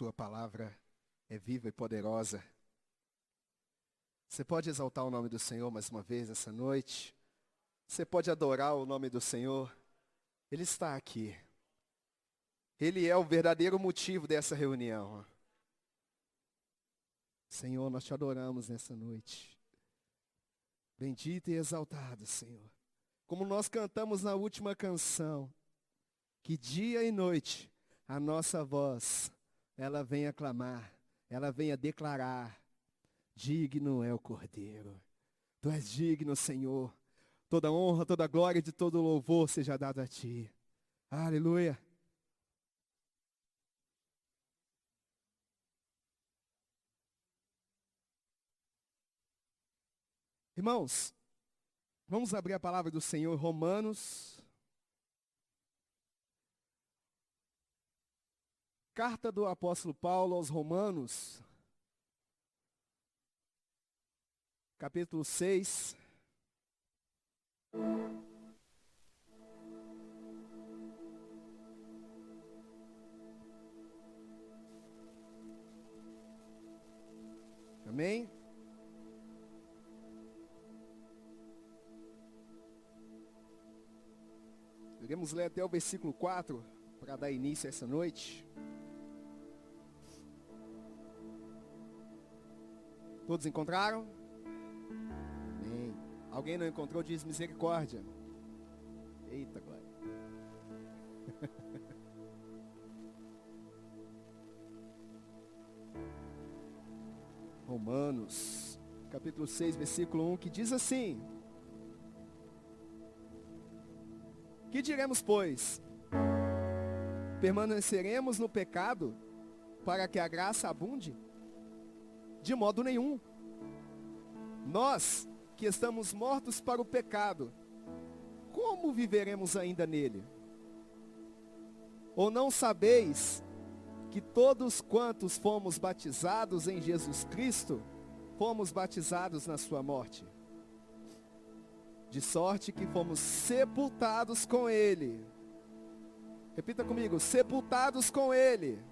sua palavra é viva e poderosa. Você pode exaltar o nome do Senhor mais uma vez essa noite? Você pode adorar o nome do Senhor? Ele está aqui. Ele é o verdadeiro motivo dessa reunião. Senhor, nós te adoramos nessa noite. Bendito e exaltado, Senhor. Como nós cantamos na última canção, que dia e noite a nossa voz, ela vem aclamar, ela vem a declarar, digno é o Cordeiro. Tu és digno, Senhor. Toda honra, toda glória e de todo louvor seja dado a Ti. Aleluia. Irmãos, vamos abrir a palavra do Senhor, Romanos. Carta do apóstolo Paulo aos Romanos, capítulo 6. Amém? Iremos ler até o versículo 4 para dar início a essa noite. Todos encontraram? Amém. Alguém não encontrou, diz misericórdia. Eita, glória. Romanos, capítulo 6, versículo 1, que diz assim: Que diremos, pois? Permaneceremos no pecado para que a graça abunde? De modo nenhum. Nós, que estamos mortos para o pecado, como viveremos ainda nele? Ou não sabeis que todos quantos fomos batizados em Jesus Cristo, fomos batizados na sua morte? De sorte que fomos sepultados com ele. Repita comigo, sepultados com ele.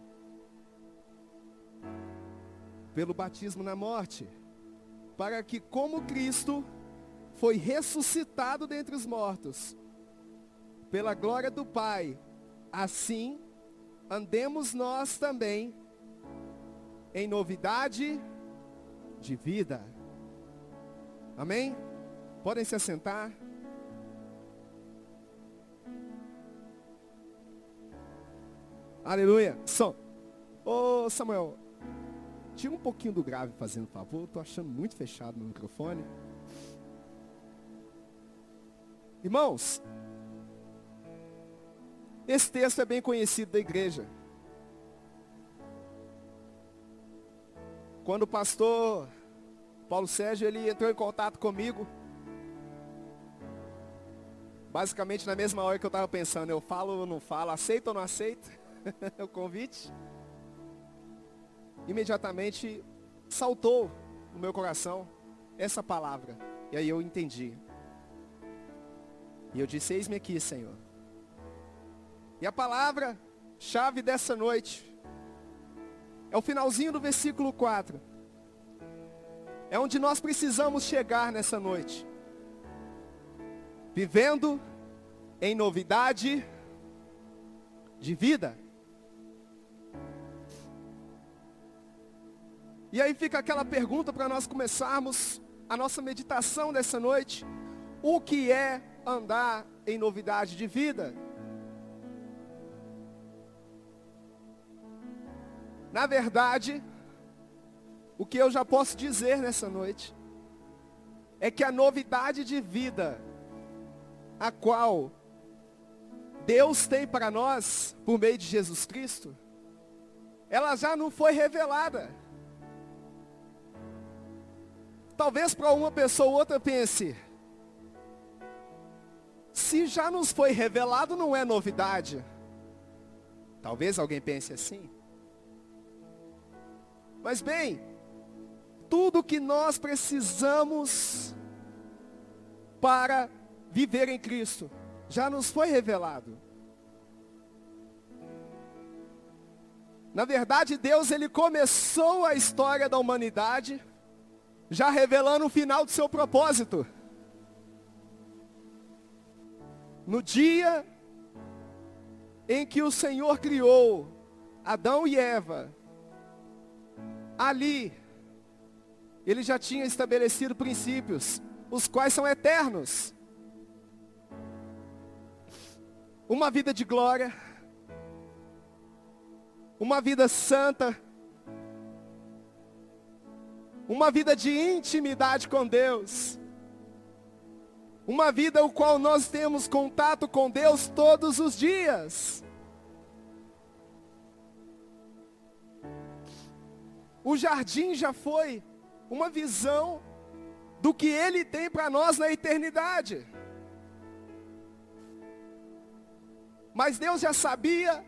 Pelo batismo na morte, para que como Cristo foi ressuscitado dentre os mortos, pela glória do Pai, assim andemos nós também em novidade de vida. Amém? Podem se assentar. Aleluia. Som. Ô Samuel, tira um pouquinho do grave, fazendo favor. Estou achando muito fechado no microfone. Irmãos, esse texto é bem conhecido da igreja. Quando o pastor Paulo Sérgio, ele entrou em contato comigo, basicamente na mesma hora que eu estava pensando, eu falo ou não falo, aceito ou não aceito o convite, imediatamente saltou no meu coração essa palavra, e aí eu entendi, e eu disse, eis-me aqui, Senhor. E a palavra chave dessa noite é o finalzinho do versículo 4, é onde nós precisamos chegar nessa noite, vivendo em novidade de vida. E aí fica aquela pergunta para nós começarmos a nossa meditação dessa noite: o que é andar em novidade de vida? Na verdade, o que eu já posso dizer nessa noite é que a novidade de vida a qual Deus tem para nós por meio de Jesus Cristo, ela já não foi revelada. Talvez para uma pessoa ou outra pense, se já nos foi revelado, não é novidade. Talvez alguém pense assim. Mas bem, tudo que nós precisamos para viver em Cristo já nos foi revelado. Na verdade, Deus ele começou a história da humanidade, já revelando o final do seu propósito. No dia em que o Senhor criou Adão e Eva, ali, ele já tinha estabelecido princípios, os quais são eternos. Uma vida de glória, uma vida santa, uma vida de intimidade com Deus, uma vida o qual nós temos contato com Deus todos os dias. O jardim já foi uma visão do que Ele tem para nós na eternidade. Mas Deus já sabia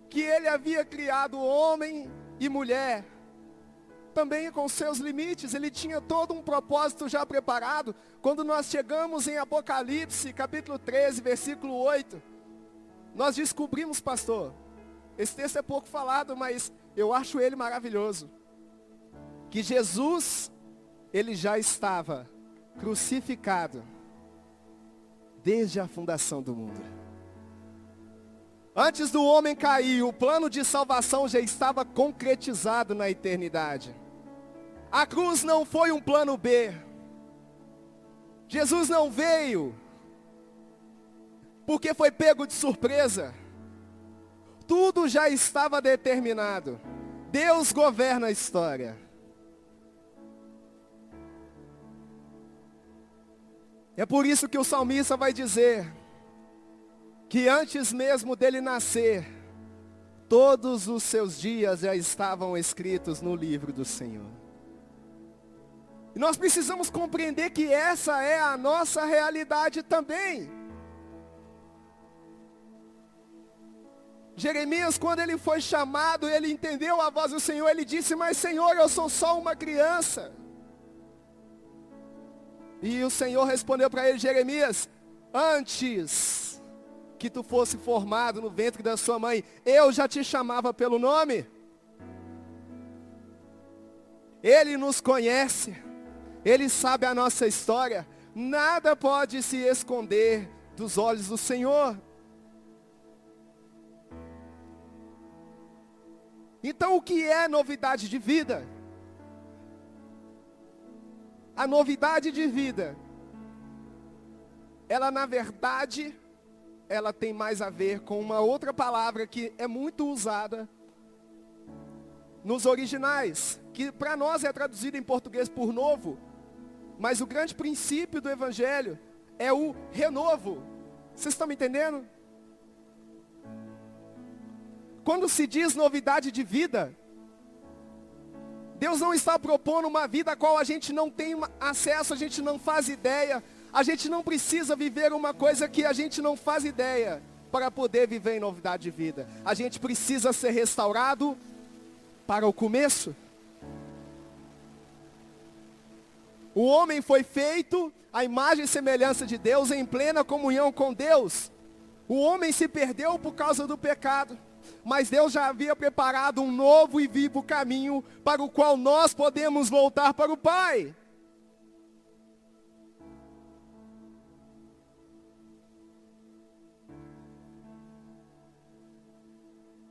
que Ele havia criado homem e mulher, também com seus limites. Ele tinha todo um propósito já preparado. Quando nós chegamos em Apocalipse, capítulo 13, versículo 8, nós descobrimos, pastor, esse texto é pouco falado, mas eu acho ele maravilhoso, que Jesus, ele já estava crucificado desde a fundação do mundo. Antes do homem cair, o plano de salvação já estava concretizado na eternidade. A cruz não foi um plano B. Jesus não veio porque foi pego de surpresa. Tudo já estava determinado. Deus governa a história. É por isso que o salmista vai dizer que antes mesmo dele nascer, todos os seus dias já estavam escritos no livro do Senhor. E nós precisamos compreender que essa é a nossa realidade também. Jeremias, quando ele foi chamado, ele entendeu a voz do Senhor, ele disse: mas Senhor, eu sou só uma criança. E o Senhor respondeu para ele: Jeremias, antes que tu fosse formado no ventre da sua mãe, eu já te chamava pelo nome. Ele nos conhece, Ele sabe a nossa história, nada pode se esconder dos olhos do Senhor. Então, o que é novidade de vida? A novidade de vida, ela na verdade, ela tem mais a ver com uma outra palavra que é muito usada nos originais, que para nós é traduzida em português por novo, mas o grande princípio do Evangelho é o renovo. Vocês estão me entendendo? Quando se diz novidade de vida, Deus não está propondo uma vida a qual a gente não tem acesso, a gente não faz ideia. A gente não precisa viver uma coisa que a gente não faz ideia para poder viver em novidade de vida. A gente precisa ser restaurado para o começo. O homem foi feito à imagem e semelhança de Deus, em plena comunhão com Deus. O homem se perdeu por causa do pecado. Mas Deus já havia preparado um novo e vivo caminho para o qual nós podemos voltar para o Pai.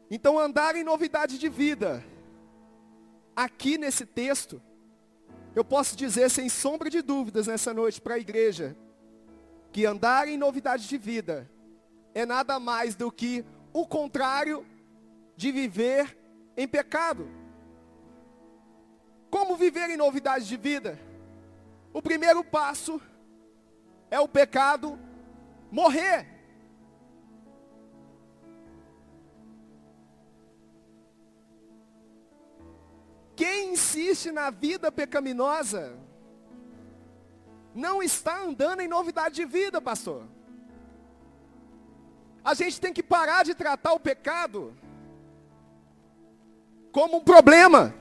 Então, andar em novidade de vida, aqui nesse texto, eu posso dizer sem sombra de dúvidas nessa noite para a igreja, que andar em novidade de vida é nada mais do que o contrário de viver em pecado. Como viver em novidade de vida? O primeiro passo é o pecado morrer. Quem insiste na vida pecaminosa não está andando em novidade de vida, pastor. A gente tem que parar de tratar o pecado como um problema.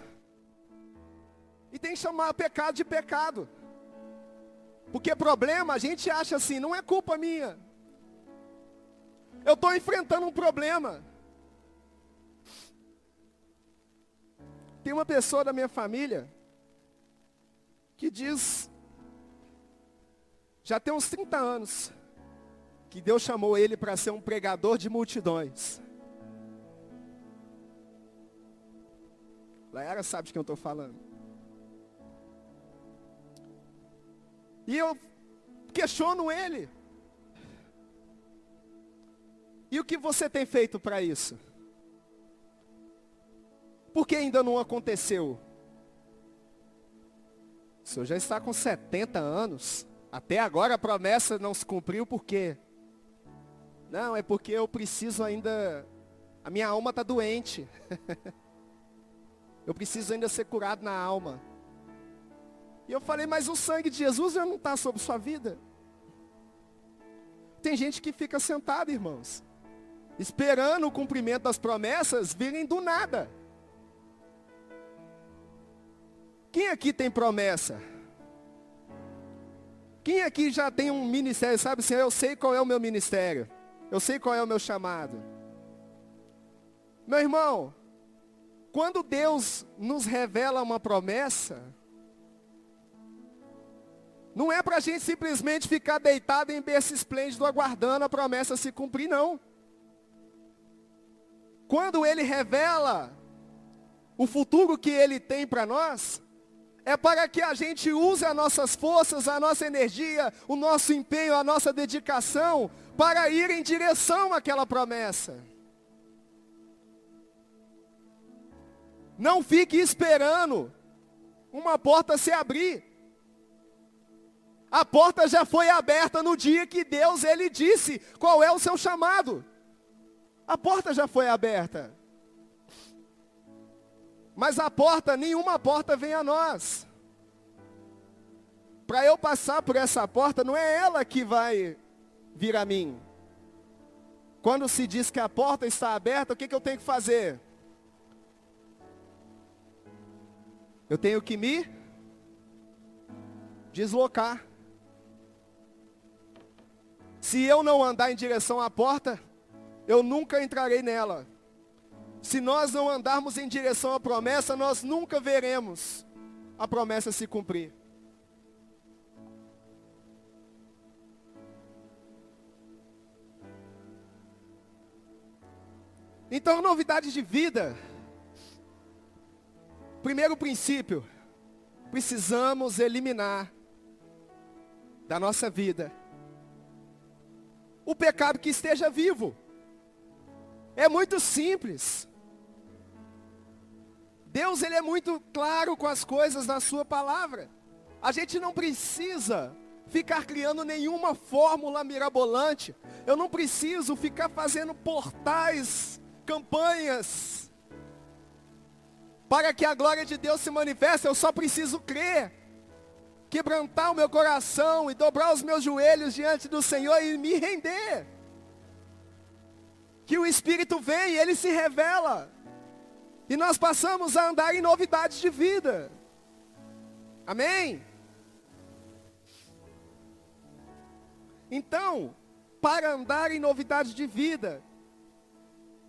E tem que chamar o pecado de pecado. Porque problema, a gente acha assim, não é culpa minha. Eu estou enfrentando um problema. Tem uma pessoa da minha família que diz, já tem uns 30 anos, que Deus chamou ele para ser um pregador de multidões. Laera sabe de quem eu estou falando. E eu questiono ele. E o que você tem feito para isso? Por que ainda não aconteceu? O senhor já está com 70 anos. Até agora a promessa não se cumpriu, por quê? Não, é porque eu preciso ainda... A minha alma está doente. Eu preciso ainda ser curado na alma. E eu falei, mas o sangue de Jesus já não está sobre sua vida? Tem gente que fica sentada, irmãos, esperando o cumprimento das promessas virem do nada. Quem aqui tem promessa? Quem aqui já tem um ministério, sabe assim, eu sei qual é o meu ministério. Eu sei qual é o meu chamado. Meu irmão, quando Deus nos revela uma promessa, não é para a gente simplesmente ficar deitado em berço esplêndido aguardando a promessa se cumprir, não. Quando Ele revela o futuro que Ele tem para nós, é para que a gente use as nossas forças, a nossa energia, o nosso empenho, a nossa dedicação, para ir em direção àquela promessa. Não fique esperando uma porta se abrir. A porta já foi aberta no dia que Deus, Ele disse qual é o seu chamado. A porta já foi aberta. Mas a porta, nenhuma porta vem a nós. Para eu passar por essa porta, não é ela que vai vir a mim. Quando se diz que a porta está aberta, o que eu tenho que fazer? Eu tenho que me deslocar. Se eu não andar em direção à porta, eu nunca entrarei nela. Se nós não andarmos em direção à promessa, nós nunca veremos a promessa se cumprir. Então, novidade de vida. Primeiro princípio, precisamos eliminar da nossa vida o pecado que esteja vivo. É muito simples. Deus, Ele é muito claro com as coisas na sua palavra. A gente não precisa ficar criando nenhuma fórmula mirabolante. Eu não preciso ficar fazendo portais, campanhas, para que a glória de Deus se manifeste. Eu só preciso crer, quebrantar o meu coração e dobrar os meus joelhos diante do Senhor e me render. Que o Espírito vem e Ele se revela. E nós passamos a andar em novidades de vida. Amém? Então, para andar em novidades de vida,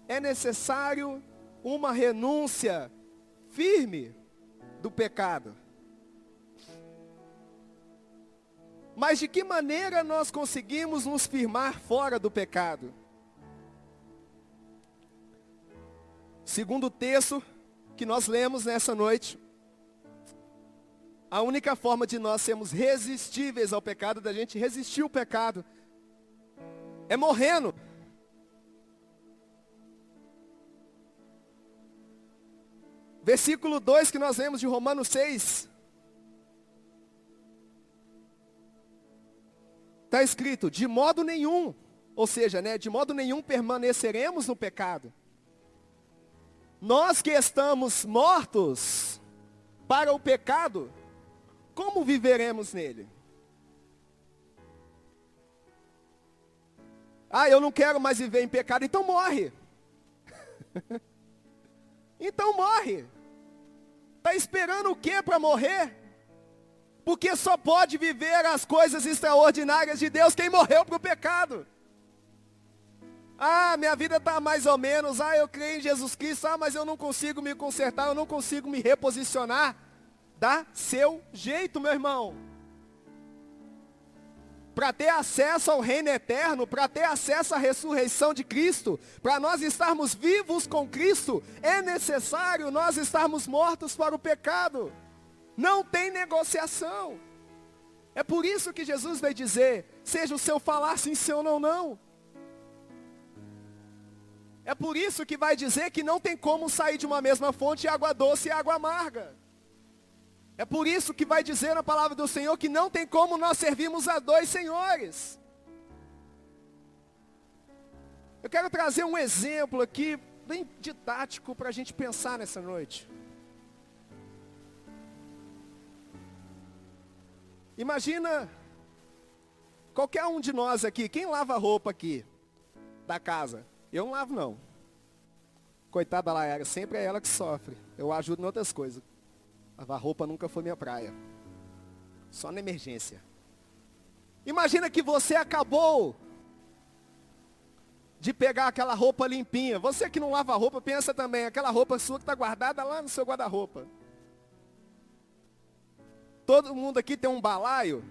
é necessário uma renúncia firme do pecado. Mas de que maneira nós conseguimos nos firmar fora do pecado? Segundo o texto que nós lemos nessa noite, a única forma de nós sermos resistíveis ao pecado, da gente resistir ao pecado, é morrendo. Versículo 2 que nós lemos de Romanos 6. Está escrito, de modo nenhum, ou seja, de modo nenhum permaneceremos no pecado. Nós que estamos mortos para o pecado, como viveremos nele? Eu não quero mais viver em pecado, então morre. Então morre. Está esperando o que para morrer? Porque só pode viver as coisas extraordinárias de Deus quem morreu para o pecado. Ah, minha vida está mais ou menos. Ah, eu creio em Jesus Cristo. Ah, mas eu não consigo me consertar, eu não consigo me reposicionar. Dá seu jeito, meu irmão. Para ter acesso ao reino eterno, para ter acesso à ressurreição de Cristo, para nós estarmos vivos com Cristo, é necessário nós estarmos mortos para o pecado. Não tem negociação. É por isso que Jesus vai dizer, seja o seu falar sim, sim ou não, não. É por isso que vai dizer que não tem como sair de uma mesma fonte água doce e água amarga. É por isso que vai dizer na palavra do Senhor que não tem como nós servirmos a dois senhores. Eu quero trazer um exemplo aqui, bem didático, para a gente pensar nessa noite. Imagina, qualquer um de nós aqui, quem lava roupa aqui, da casa? Eu não lavo não. Coitada da Laera, sempre é ela que sofre. Eu ajudo em outras coisas. Lavar roupa nunca foi minha praia. Só na emergência. Imagina que você acabou de pegar aquela roupa limpinha. Você que não lava roupa, pensa também, aquela roupa sua que está guardada lá no seu guarda-roupa. Todo mundo aqui tem um balaio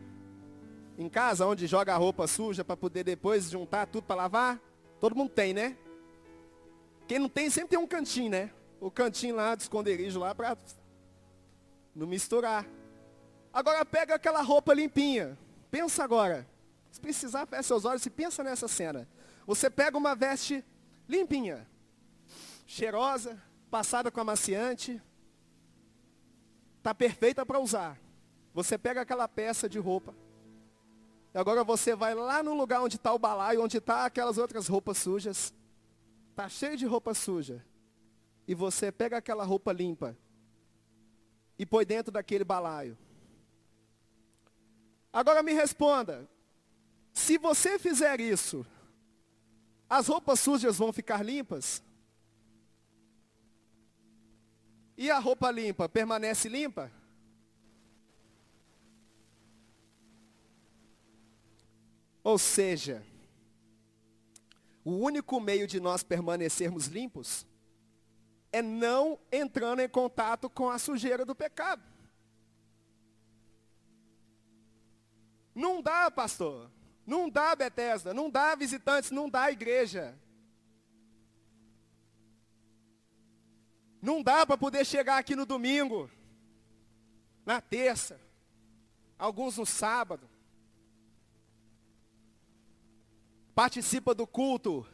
em casa, onde joga a roupa suja para poder depois juntar tudo para lavar? Todo mundo tem, né? Quem não tem, sempre tem um cantinho, né? O cantinho lá de esconderijo lá para não misturar. Agora pega aquela roupa limpinha. Pensa agora. Se precisar, fecha seus olhos e pensa nessa cena. Você pega uma veste limpinha, cheirosa, passada com amaciante. Está perfeita para usar. Você pega aquela peça de roupa. E agora você vai lá no lugar onde está o balaio, onde está aquelas outras roupas sujas. Está cheio de roupa suja. E você pega aquela roupa limpa e põe dentro daquele balaio. Agora me responda. Se você fizer isso, as roupas sujas vão ficar limpas? E a roupa limpa permanece limpa? Ou seja, o único meio de nós permanecermos limpos é não entrando em contato com a sujeira do pecado. Não dá, pastor. Não dá, Bethesda. Não dá, visitantes. Não dá, igreja. Não dá para poder chegar aqui no domingo, na terça, alguns no sábado. Participa do culto,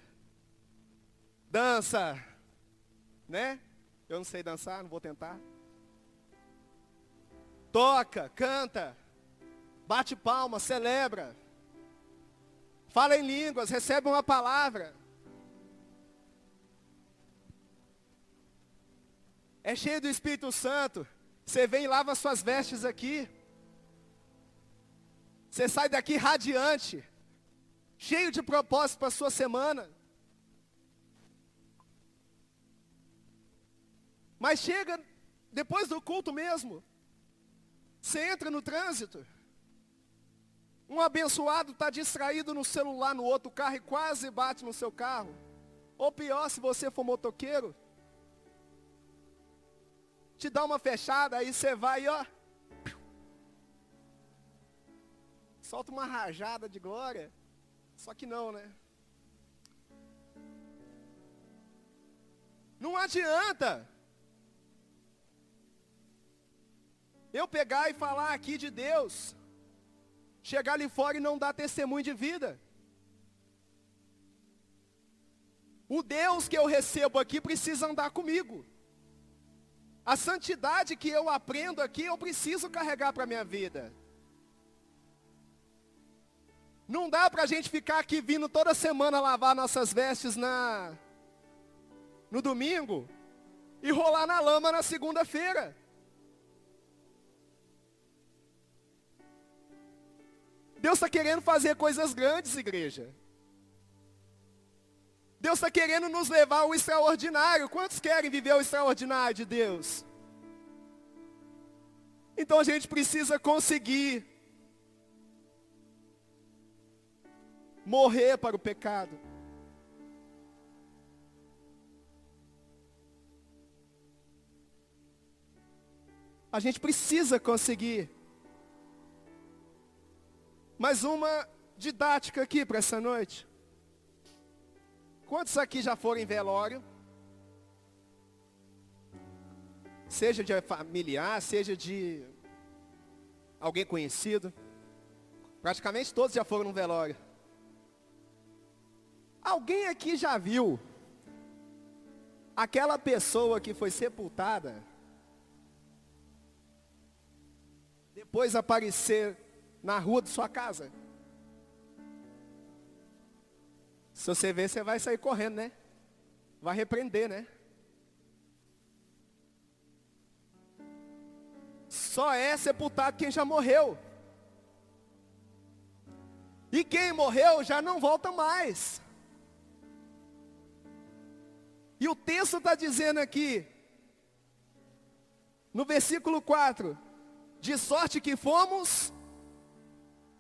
dança, né? Eu não sei dançar, não vou tentar. Toca, canta, bate palma, celebra. Fala em línguas, recebe uma palavra. É cheio do Espírito Santo. Você vem e lava suas vestes aqui. Você sai daqui radiante. Cheio de propósito para a sua semana. Mas chega depois do culto mesmo. Você entra no trânsito. Um abençoado está distraído no celular no outro carro e quase bate no seu carro. Ou pior, se você for motoqueiro. Te dá uma fechada, aí você vai e ó. Solta uma rajada de glória. Só que não, né? Não adianta eu pegar e falar aqui de Deus, chegar ali fora e não dar testemunho de vida. O Deus que eu recebo aqui precisa andar comigo. A santidade que eu aprendo aqui, eu preciso carregar para a minha vida. Não dá para a gente ficar aqui vindo toda semana lavar nossas vestes no domingo e rolar na lama na segunda-feira. Deus está querendo fazer coisas grandes, igreja. Deus está querendo nos levar ao extraordinário. Quantos querem viver o extraordinário de Deus? Então a gente precisa conseguir morrer para o pecado. A gente precisa conseguir. Mais uma didática aqui para essa noite. Quantos aqui já foram em velório? Seja de familiar, seja de alguém conhecido. Praticamente todos já foram no velório. Alguém aqui já viu aquela pessoa que foi sepultada depois aparecer na rua de sua casa? Se você ver, você vai sair correndo, né? Vai repreender, né? Só é sepultado quem já morreu. E quem morreu já não volta mais. E o texto está dizendo aqui, no versículo 4, de sorte que fomos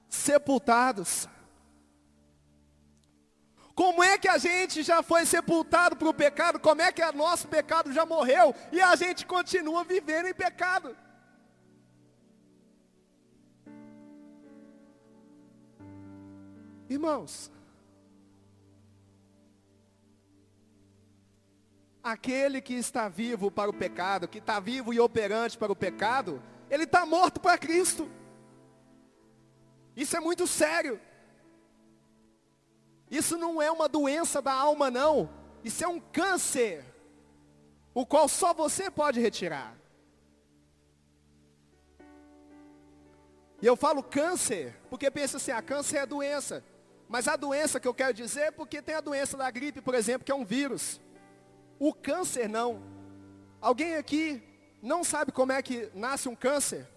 sepultados. Como é que a gente já foi sepultado para o pecado? Como é que o nosso pecado já morreu e a gente continua vivendo em pecado? Irmãos, aquele que está vivo para o pecado, que está vivo e operante para o pecado, ele está morto para Cristo. Isso é muito sério. Isso não é uma doença da alma, não. Isso é um câncer, o qual só você pode retirar. E eu falo câncer, porque pensa assim, câncer é doença. Mas a doença que eu quero dizer é porque tem a doença da gripe, por exemplo, que é um vírus. O câncer não. Alguém aqui não sabe como é que nasce um câncer?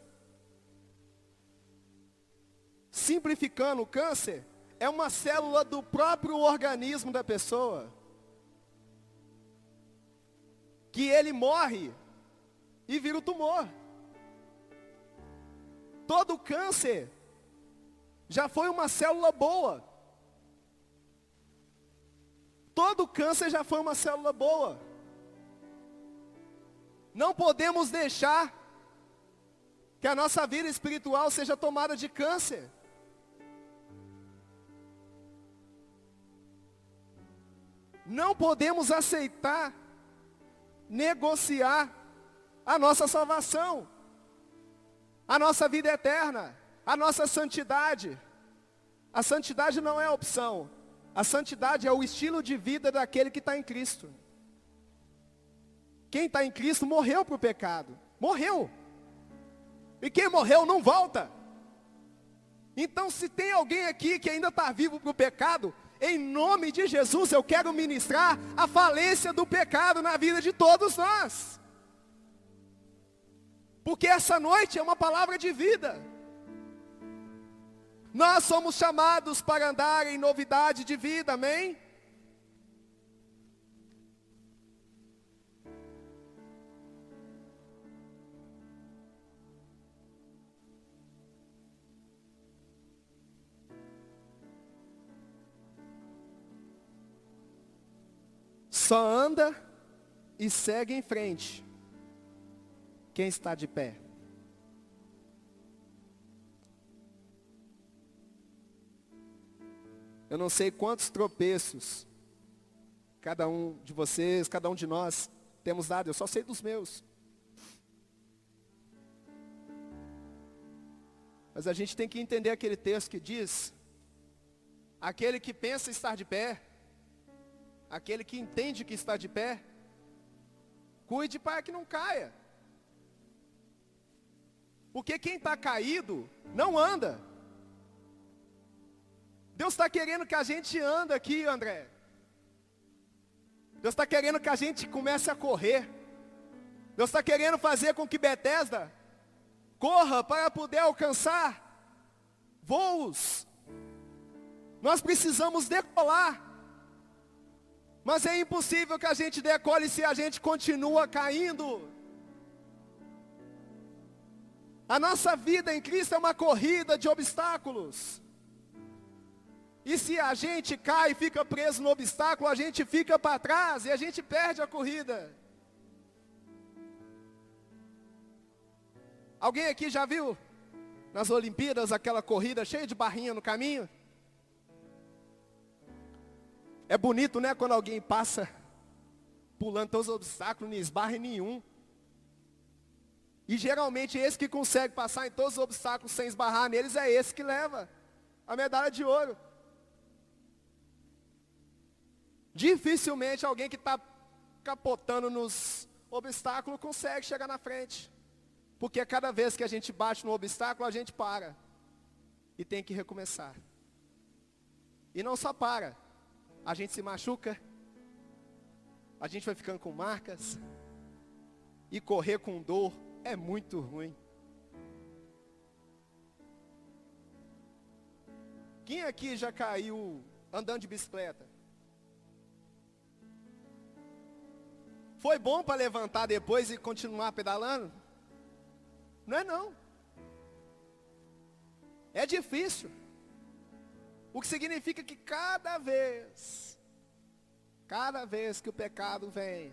Simplificando, o câncer é uma célula do próprio organismo da pessoa, que ele morre e vira o tumor. Todo câncer já foi uma célula boa. Todo câncer já foi uma célula boa. Não podemos deixar que a nossa vida espiritual seja tomada de câncer. Não podemos aceitar, negociar a nossa salvação, a nossa vida eterna, a nossa santidade. A santidade não é opção. A santidade é o estilo de vida daquele que está em Cristo. Quem está em Cristo morreu para o pecado. Morreu. E quem morreu não volta. Então, se tem alguém aqui que ainda está vivo para o pecado, em nome de Jesus, eu quero ministrar a falência do pecado na vida de todos nós. Porque essa noite é uma palavra de vida. Nós somos chamados para andar em novidade de vida, amém? Só anda e segue em frente quem está de pé. Eu não sei quantos tropeços cada um de vocês, cada um de nós temos dado, eu só sei dos meus. Mas a gente tem que entender aquele texto que diz: aquele que pensa estar de pé, aquele que entende que está de pé, cuide para que não caia. Porque quem está caído não anda. Deus está querendo que a gente ande aqui, André. Deus está querendo que a gente comece a correr. Deus está querendo fazer com que Betesda corra para poder alcançar voos. Nós precisamos decolar. Mas é impossível que a gente decole se a gente continua caindo. A nossa vida em Cristo é uma corrida de obstáculos. E se a gente cai e fica preso no obstáculo, a gente fica para trás e a gente perde a corrida. Alguém aqui já viu nas Olimpíadas aquela corrida cheia de barrinha no caminho? É bonito, né, quando alguém passa pulando todos os obstáculos, não esbarra em nenhum. E geralmente esse que consegue passar em todos os obstáculos sem esbarrar neles é esse que leva a medalha de ouro. Dificilmente alguém que está capotando nos obstáculos consegue chegar na frente. Porque cada vez que a gente bate no obstáculo, a gente para. E tem que recomeçar. E não só para. A gente se machuca. A gente vai ficando com marcas. E correr com dor é muito ruim. Quem aqui já caiu andando de bicicleta? Foi bom para levantar depois e continuar pedalando? Não é não. É difícil. O que significa que cada vez que o pecado vem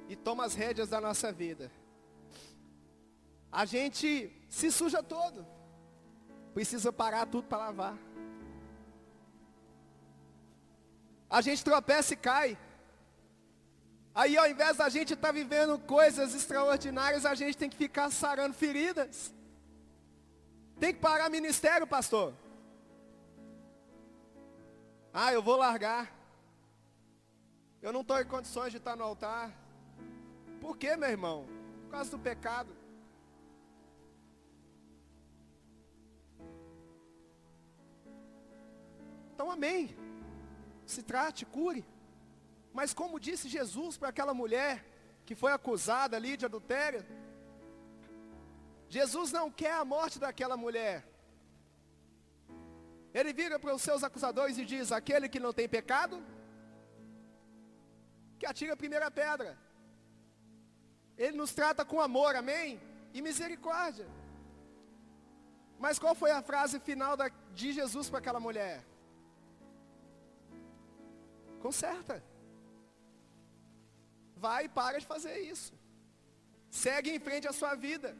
e toma as rédeas da nossa vida, a gente se suja todo. Precisa parar tudo para lavar. A gente tropeça e cai. Aí ao invés da gente estar vivendo coisas extraordinárias, a gente tem que ficar sarando feridas. Tem que parar ministério, pastor. Ah, eu vou largar. Eu não estou em condições de estar no altar. Por quê, meu irmão? Por causa do pecado. Então amém. Se trate, cure. Mas como disse Jesus para aquela mulher que foi acusada ali de adultério, Jesus não quer a morte daquela mulher. Ele vira para os seus acusadores e diz: aquele que não tem pecado, que atire a primeira pedra. Ele nos trata com amor, amém? E misericórdia. Mas qual foi a frase final de Jesus para aquela mulher? Conserta. Vai e para de fazer isso. Segue em frente a sua vida.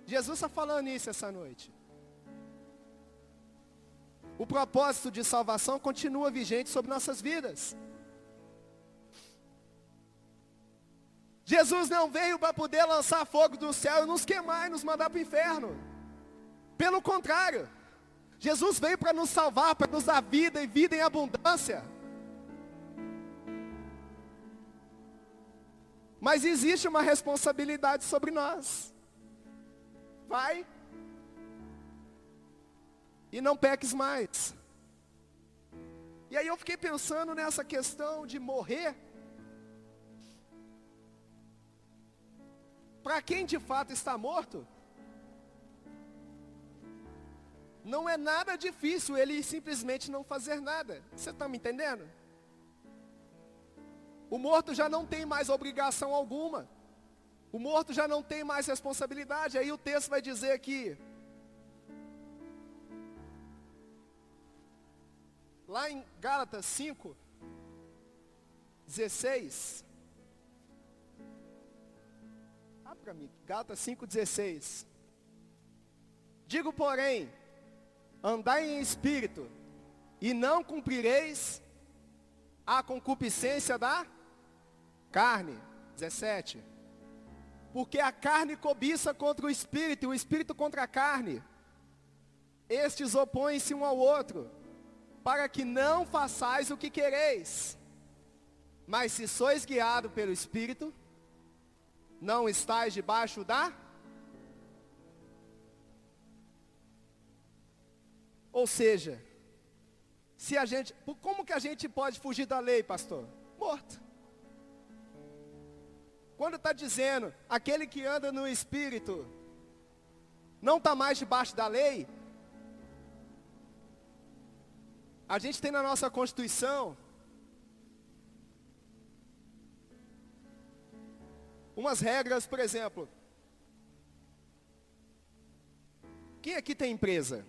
Jesus está falando isso essa noite. O propósito de salvação continua vigente sobre nossas vidas. Jesus não veio para poder lançar fogo do céu e nos queimar e nos mandar para o inferno. Pelo contrário, Jesus veio para nos salvar, para nos dar vida e vida em abundância. Mas existe uma responsabilidade sobre nós. Vai e não peques mais. E aí eu fiquei pensando nessa questão de morrer. Para quem de fato está morto, não é nada difícil ele simplesmente não fazer nada. Você está me entendendo? O morto já não tem mais obrigação alguma. O morto já não tem mais responsabilidade. Aí o texto vai dizer aqui, lá em Gálatas 5, 16. Para mim, Gálatas 5,16. Digo, porém, andai em espírito, e não cumprireis a concupiscência da carne. 17. Porque a carne cobiça contra o espírito, e o espírito contra a carne. Estes opõem-se um ao outro, para que não façais o que quereis. Mas se sois guiados pelo espírito, não estáis debaixo da? Ou seja, se a gente, como que a gente pode fugir da lei, pastor? Morto. Quando está dizendo, aquele que anda no Espírito, não está mais debaixo da lei, a gente tem na nossa Constituição umas regras, por exemplo. Quem aqui tem empresa?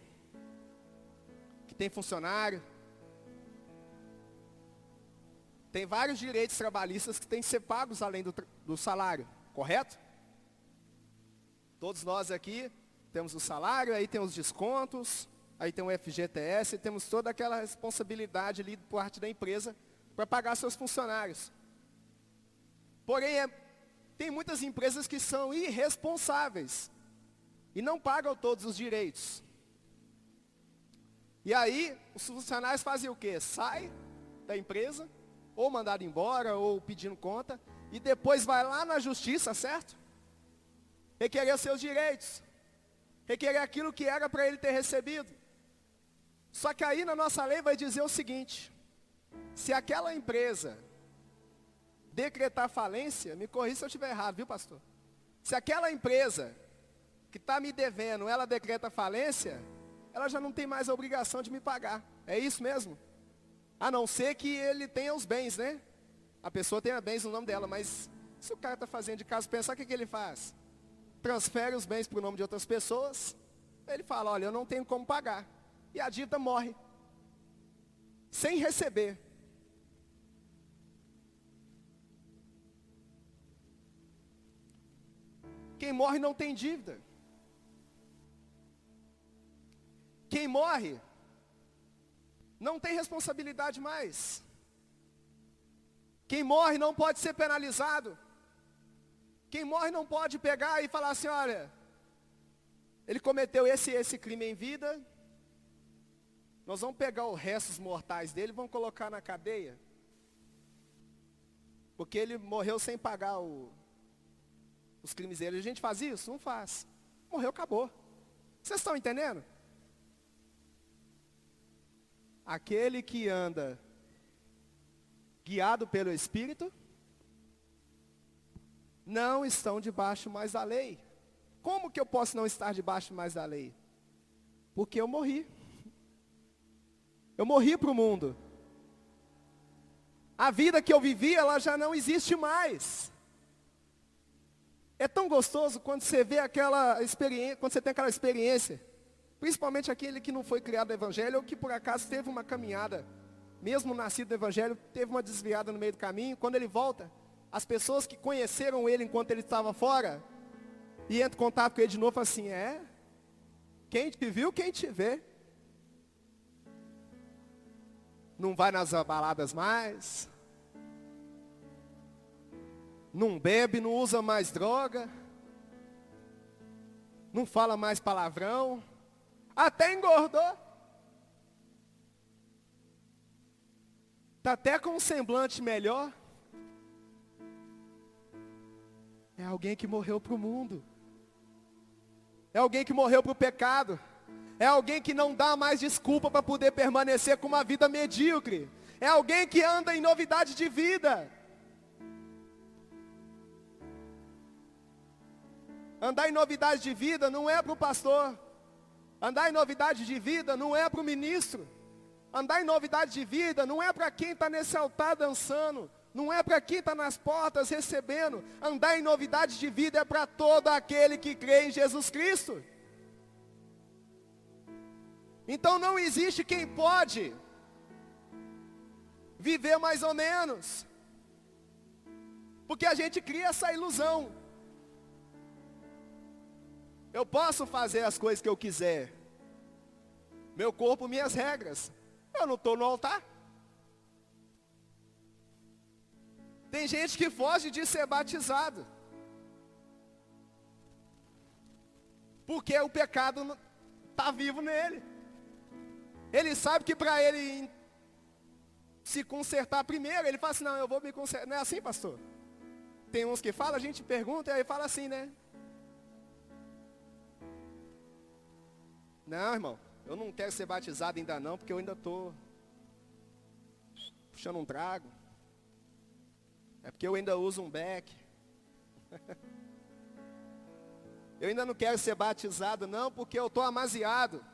Que tem funcionário? Tem vários direitos trabalhistas que têm que ser pagos além do salário, correto? Todos nós aqui temos o salário, aí tem os descontos, aí tem o FGTS, temos toda aquela responsabilidade ali por parte da empresa para pagar seus funcionários. Porém, tem muitas empresas que são irresponsáveis e não pagam todos os direitos. E aí, os funcionários fazem o quê? Sai da empresa, ou mandado embora, ou pedindo conta, e depois vai lá na justiça, certo? Requerer seus direitos, requerer aquilo que era para ele ter recebido. Só que aí na nossa lei vai dizer o seguinte: se aquela empresa decretar falência, me corrija se eu estiver errado, viu, pastor? Se aquela empresa que está me devendo, ela decreta falência, ela já não tem mais a obrigação de me pagar. É isso mesmo? A não ser que ele tenha os bens, né? A pessoa tenha bens no nome dela, mas se o cara está fazendo de caso pensar, o que ele faz? Transfere os bens para o nome de outras pessoas, ele fala, olha, eu não tenho como pagar. E a dívida morre, sem receber. Quem morre não tem dívida. Quem morre não tem responsabilidade mais. Quem morre não pode ser penalizado. Quem morre não pode pegar e falar assim, olha, ele cometeu esse crime em vida, nós vamos pegar os restos mortais dele e vamos colocar na cadeia. Porque ele morreu sem pagar os crimes dele. A gente faz isso? Não faz. Morreu, acabou. Vocês estão entendendo? Aquele que anda guiado pelo Espírito, não estão debaixo mais da lei. Como que eu posso não estar debaixo mais da lei? Porque eu morri. Eu morri para o mundo. A vida que eu vivi, ela já não existe mais. É tão gostoso quando você vê aquela experiência, quando você tem aquela experiência, principalmente aquele que não foi criado no Evangelho, ou que por acaso teve uma caminhada, mesmo nascido no Evangelho, teve uma desviada no meio do caminho. Quando ele volta, as pessoas que conheceram ele enquanto ele estava fora, e entra em contato com ele de novo, assim, quem te viu, quem te vê. Não vai nas baladas mais, não bebe, não usa mais droga, não fala mais palavrão, até engordou. Está até com um semblante melhor. É alguém que morreu para o mundo. É alguém que morreu para o pecado. É alguém que não dá mais desculpa para poder permanecer com uma vida medíocre. É alguém que anda em novidade de vida. Andar em novidade de vida não é para o pastor. Andar em novidade de vida não é para o ministro. Andar em novidade de vida não é para quem está nesse altar dançando. Não é para quem está nas portas recebendo. Andar em novidade de vida é para todo aquele que crê em Jesus Cristo. Então não existe quem pode viver mais ou menos. Porque a gente cria essa ilusão. Eu posso fazer as coisas que eu quiser. Meu corpo, minhas regras. Eu não estou no altar. Tem gente que foge de ser batizado. Porque o pecado está vivo nele. Ele sabe que para ele se consertar primeiro, ele fala assim, não, eu vou me consertar. Não é assim, pastor? Tem uns que falam, a gente pergunta e aí fala assim, né? Não, irmão, eu não quero ser batizado ainda não, porque eu ainda estou puxando um trago. É porque eu ainda uso um beck. Eu ainda não quero ser batizado não, porque eu estou amaziado.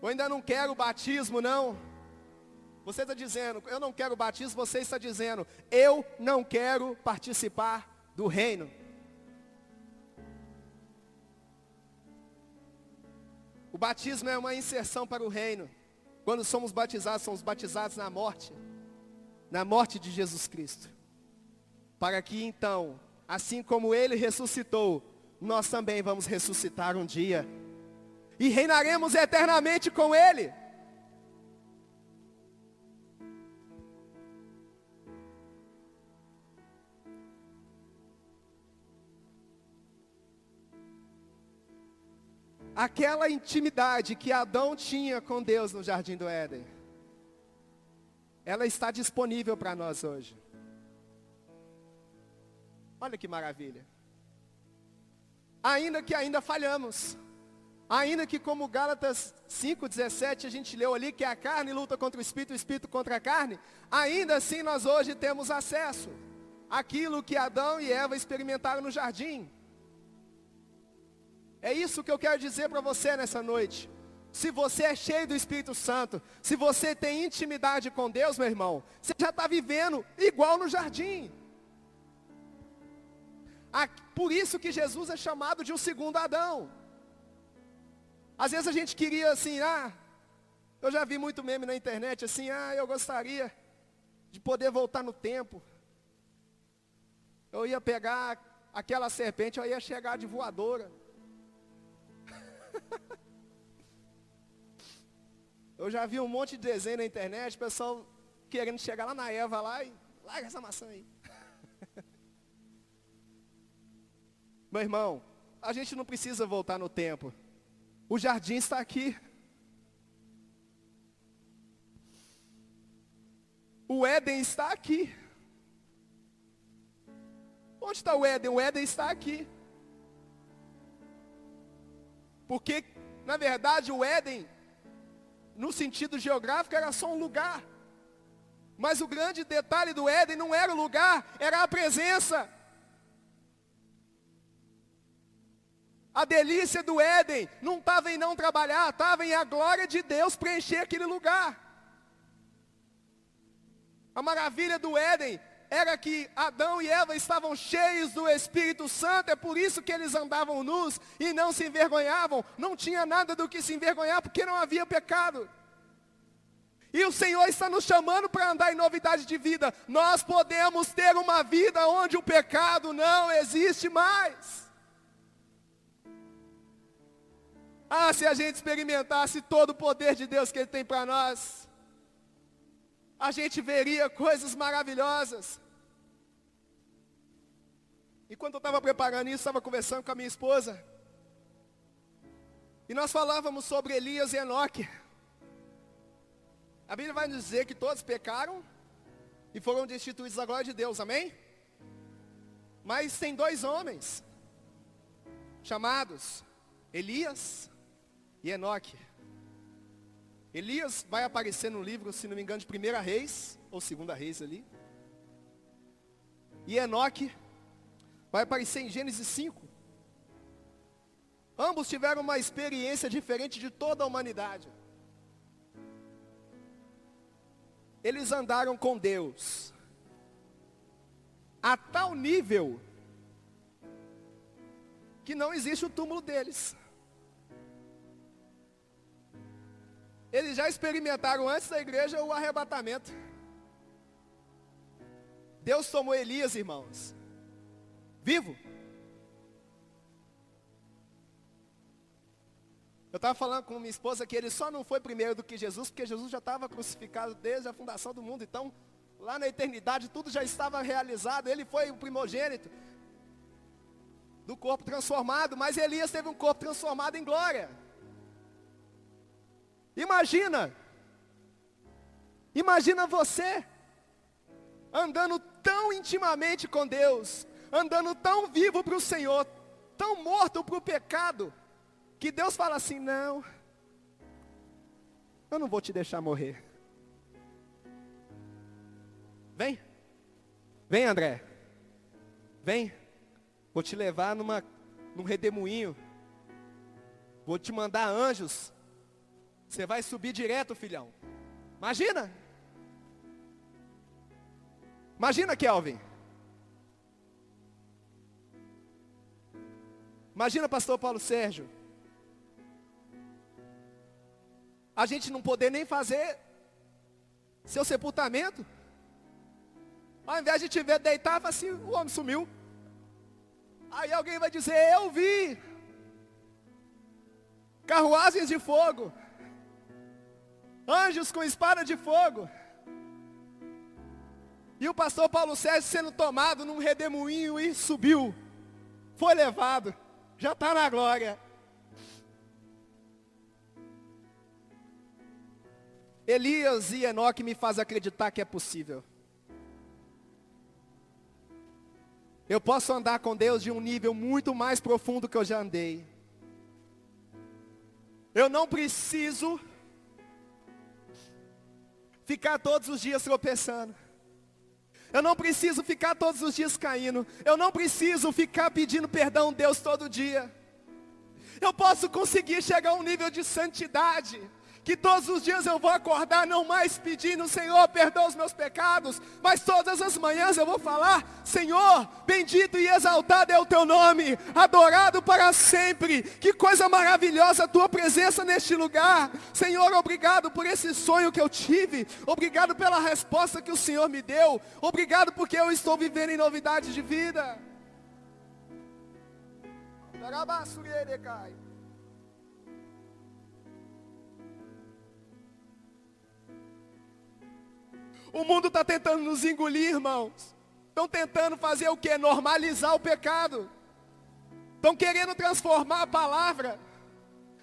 Eu ainda não quero batismo não. Você está dizendo, eu não quero batismo, você está dizendo, eu não quero participar do reino. O batismo é uma inserção para o reino. Quando somos batizados na morte de Jesus Cristo. Para que então assim como ele ressuscitou, nós também vamos ressuscitar um dia. E reinaremos eternamente com ele. Aquela intimidade que Adão tinha com Deus no Jardim do Éden, ela está disponível para nós hoje. Olha que maravilha. Ainda que ainda falhamos, ainda que como Gálatas 5:17 a gente leu ali que a carne luta contra o espírito contra a carne, ainda assim nós hoje temos acesso àquilo que Adão e Eva experimentaram no jardim. É isso que eu quero dizer para você nessa noite. Se você é cheio do Espírito Santo, se você tem intimidade com Deus, meu irmão, você já está vivendo igual no jardim. Por isso que Jesus é chamado de o segundo Adão. Às vezes a gente queria assim, eu já vi muito meme na internet assim, eu gostaria de poder voltar no tempo. Eu ia pegar aquela serpente, eu ia chegar de voadora. Eu já vi um monte de desenho na internet, o pessoal querendo chegar lá na Eva lá e larga essa maçã aí. Meu irmão, a gente não precisa voltar no tempo. O jardim está aqui. O Éden está aqui. Onde está o Éden? O Éden está aqui. Porque, na verdade, o Éden, no sentido geográfico, era só um lugar. Mas o grande detalhe do Éden não era o lugar, era a presença. A delícia do Éden não estava em não trabalhar, estava em a glória de Deus preencher aquele lugar. A maravilha do Éden era que Adão e Eva estavam cheios do Espírito Santo, é por isso que eles andavam nus e não se envergonhavam. Não tinha nada do que se envergonhar, porque não havia pecado. E o Senhor está nos chamando para andar em novidade de vida. Nós podemos ter uma vida onde o pecado não existe mais. Se a gente experimentasse todo o poder de Deus que Ele tem para nós, a gente veria coisas maravilhosas. Enquanto eu estava preparando isso, estava conversando com a minha esposa. E nós falávamos sobre Elias e Enoque. A Bíblia vai nos dizer que todos pecaram e foram destituídos da glória de Deus, amém? Mas tem dois homens chamados Elias e Enoque. Elias vai aparecer no livro, se não me engano, de 1 Reis, ou 2 Reis ali. E Enoque vai aparecer em Gênesis 5. Ambos tiveram uma experiência diferente de toda a humanidade. Eles andaram com Deus a tal nível que não existe o túmulo deles. Eles já experimentaram antes da igreja o arrebatamento. Deus tomou Elias, irmãos, vivo. Eu estava falando com minha esposa que ele só não foi primeiro do que Jesus, porque Jesus já estava crucificado desde a fundação do mundo. Então, lá na eternidade, tudo já estava realizado. Ele foi o primogênito do corpo transformado, mas Elias teve um corpo transformado em glória. Imagina você andando tão intimamente com Deus, andando tão vivo para o Senhor, tão morto para o pecado, que Deus fala assim, não, eu não vou te deixar morrer. Vem André, vem, vou te levar num redemoinho, vou te mandar anjos, você vai subir direto, filhão. Imagina, Kelvin. Imagina, pastor Paulo Sérgio. A gente não poder nem fazer seu sepultamento. Ao invés de te ver deitar, fala assim, o homem sumiu. Aí alguém vai dizer, eu vi carruagens de fogo, anjos com espada de fogo, e o pastor Paulo Sérgio sendo tomado num redemoinho e subiu, foi levado, já está na glória. Elias e Enoque me fazem acreditar que é possível. Eu posso andar com Deus de um nível muito mais profundo que eu já andei. Eu não preciso ficar todos os dias tropeçando. Eu não preciso ficar todos os dias caindo. Eu não preciso ficar pedindo perdão a Deus todo dia. Eu posso conseguir chegar a um nível de santidade, que todos os dias eu vou acordar não mais pedindo, Senhor, perdoa os meus pecados, mas todas as manhãs eu vou falar, Senhor, bendito e exaltado é o teu nome, adorado para sempre. Que coisa maravilhosa a tua presença neste lugar. Senhor, obrigado por esse sonho que eu tive, obrigado pela resposta que o Senhor me deu, obrigado porque eu estou vivendo em novidade de vida. O mundo está tentando nos engolir, irmãos. Estão tentando fazer o quê? Normalizar o pecado. Estão querendo transformar a palavra.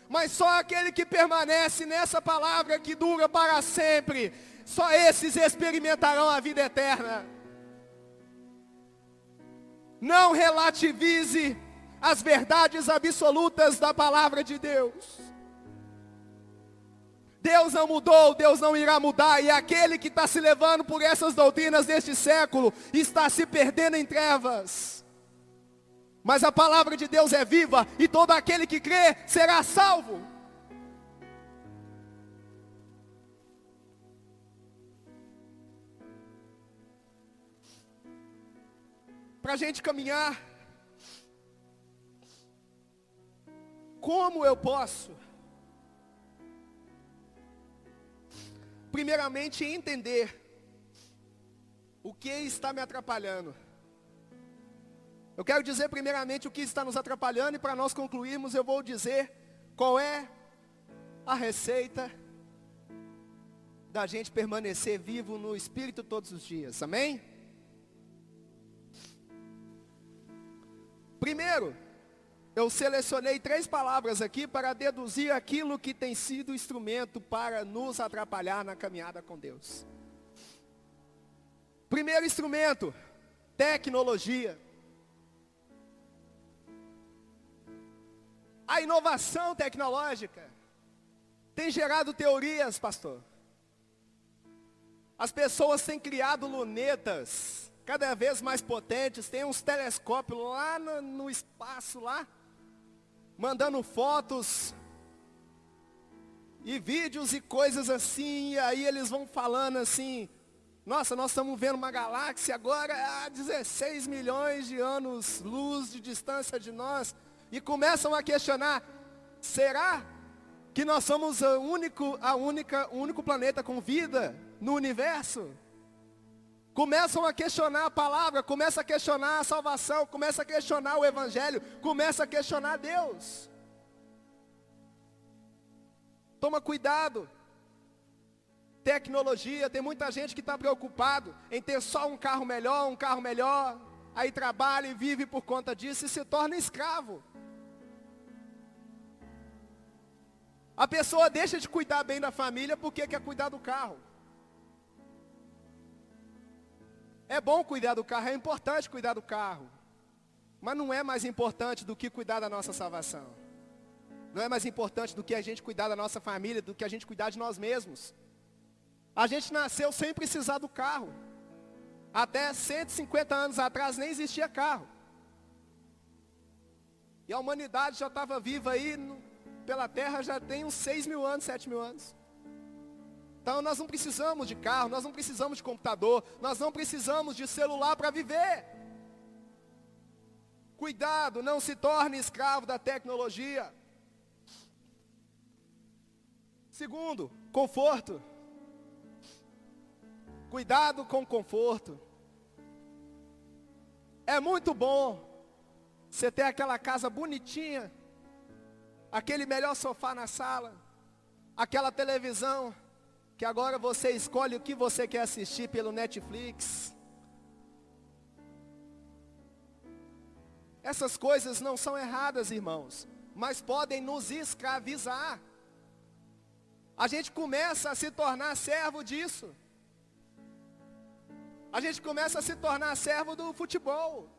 Mas só aquele que permanece nessa palavra que dura para sempre, só esses experimentarão a vida eterna. Não relativize as verdades absolutas da palavra de Deus. Deus não mudou, Deus não irá mudar, e aquele que está se levando por essas doutrinas deste século, está se perdendo em trevas. Mas a palavra de Deus é viva, e todo aquele que crê será salvo. Para a gente caminhar, como eu posso primeiramente entender o que está me atrapalhando? Eu quero dizer primeiramente o que está nos atrapalhando, e para nós concluirmos eu vou dizer qual é a receita da gente permanecer vivo no Espírito todos os dias, amém? Primeiro, eu selecionei 3 palavras aqui para deduzir aquilo que tem sido instrumento para nos atrapalhar na caminhada com Deus. Primeiro instrumento, tecnologia. A inovação tecnológica tem gerado teorias, pastor. As pessoas têm criado lunetas cada vez mais potentes, tem uns telescópios lá no espaço lá, mandando fotos e vídeos e coisas assim, e aí eles vão falando assim, nossa, nós estamos vendo uma galáxia agora a 16 milhões de anos-luz de distância de nós, e começam a questionar, será que nós somos o único planeta com vida no universo? Começam a questionar a palavra, começam a questionar a salvação, começam a questionar o evangelho, começam a questionar Deus. Toma cuidado. Tecnologia, tem muita gente que está preocupado em ter só um carro melhor, aí trabalha e vive por conta disso e se torna escravo. A pessoa deixa de cuidar bem da família porque quer cuidar do carro. É bom cuidar do carro, é importante cuidar do carro, mas não é mais importante do que cuidar da nossa salvação. Não é mais importante do que a gente cuidar da nossa família, do que a gente cuidar de nós mesmos. A gente nasceu sem precisar do carro. Até 150 anos atrás nem existia carro. E a humanidade já estava viva aí pela terra já tem uns 6 mil anos, 7 mil anos. Então nós não precisamos de carro, nós não precisamos de computador, nós não precisamos de celular para viver. Cuidado, não se torne escravo da tecnologia. Segundo, conforto. Cuidado com o conforto. É muito bom Você tem aquela casa bonitinha, aquele melhor sofá na sala, aquela televisão, que agora você escolhe o que você quer assistir pelo Netflix. Essas coisas não são erradas, irmãos, mas podem nos escravizar. A gente começa a se tornar servo disso. A gente começa a se tornar servo do futebol.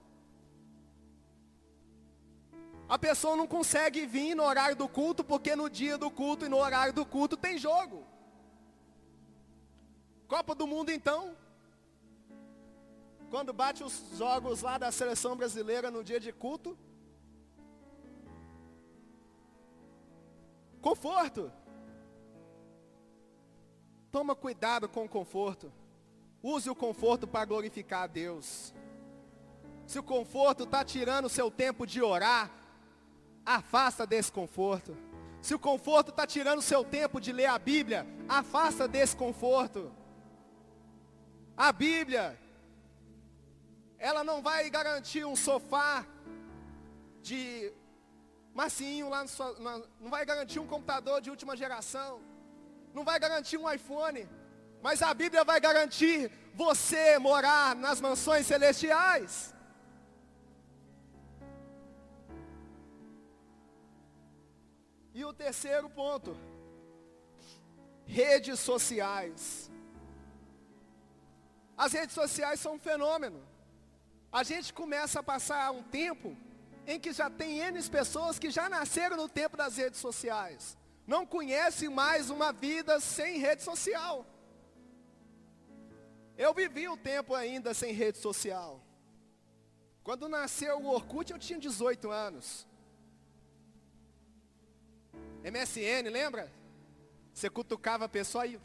A pessoa não consegue vir no horário do culto, porque no dia do culto e no horário do culto tem jogo. Copa do Mundo então. Quando bate os jogos lá da seleção brasileira no dia de culto. Conforto. Toma cuidado com o conforto. Use o conforto para glorificar a Deus. Se o conforto está tirando o seu tempo de orar, afasta desse conforto. Se o conforto está tirando o seu tempo de ler a Bíblia, afasta desse conforto. A Bíblia, ela não vai garantir um sofá de macinho lá não vai garantir um computador de última geração, não vai garantir um iPhone, mas a Bíblia vai garantir você morar nas mansões celestiais. E o terceiro ponto, redes sociais. As redes sociais são um fenômeno. A gente começa a passar um tempo em que já tem N pessoas que já nasceram no tempo das redes sociais. Não conhecem mais uma vida sem rede social. Eu vivi o tempo ainda sem rede social. Quando nasceu o Orkut eu tinha 18 anos. MSN, lembra? Você cutucava a pessoa e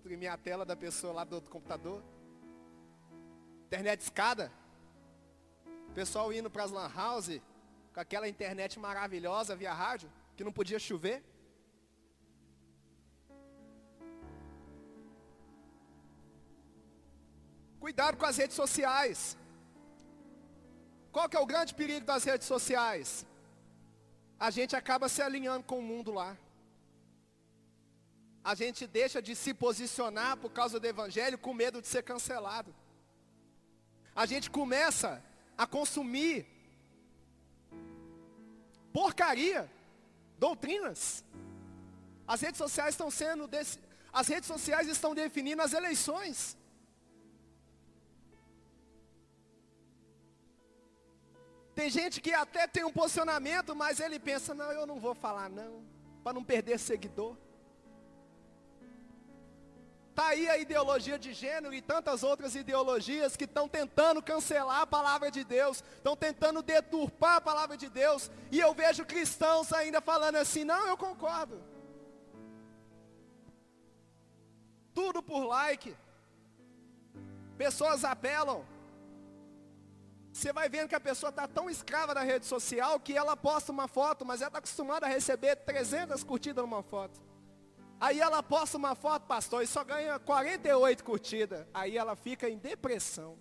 tremia a tela da pessoa lá do outro computador. Internet escada. O pessoal indo para as lan house com aquela internet maravilhosa via rádio, que não podia chover. Cuidado com as redes sociais. Qual que é o grande perigo das redes sociais? A gente acaba se alinhando com o mundo lá. A gente deixa de se posicionar por causa do evangelho com medo de ser cancelado. A gente começa a consumir porcaria, doutrinas. As redes sociais estão definindo as eleições. Tem gente que até tem um posicionamento, mas ele pensa, não, eu não vou falar não, para não perder seguidor. Está aí a ideologia de gênero e tantas outras ideologias que estão tentando cancelar a palavra de Deus, estão tentando deturpar a palavra de Deus, e eu vejo cristãos ainda falando assim, não, eu concordo. Tudo por like. Pessoas apelam. Você vai vendo que a pessoa está tão escrava da rede social que ela posta uma foto, mas ela está acostumada a receber 300 curtidas numa foto. Aí ela posta uma foto, pastor, e só ganha 48 curtidas. Aí ela fica em depressão.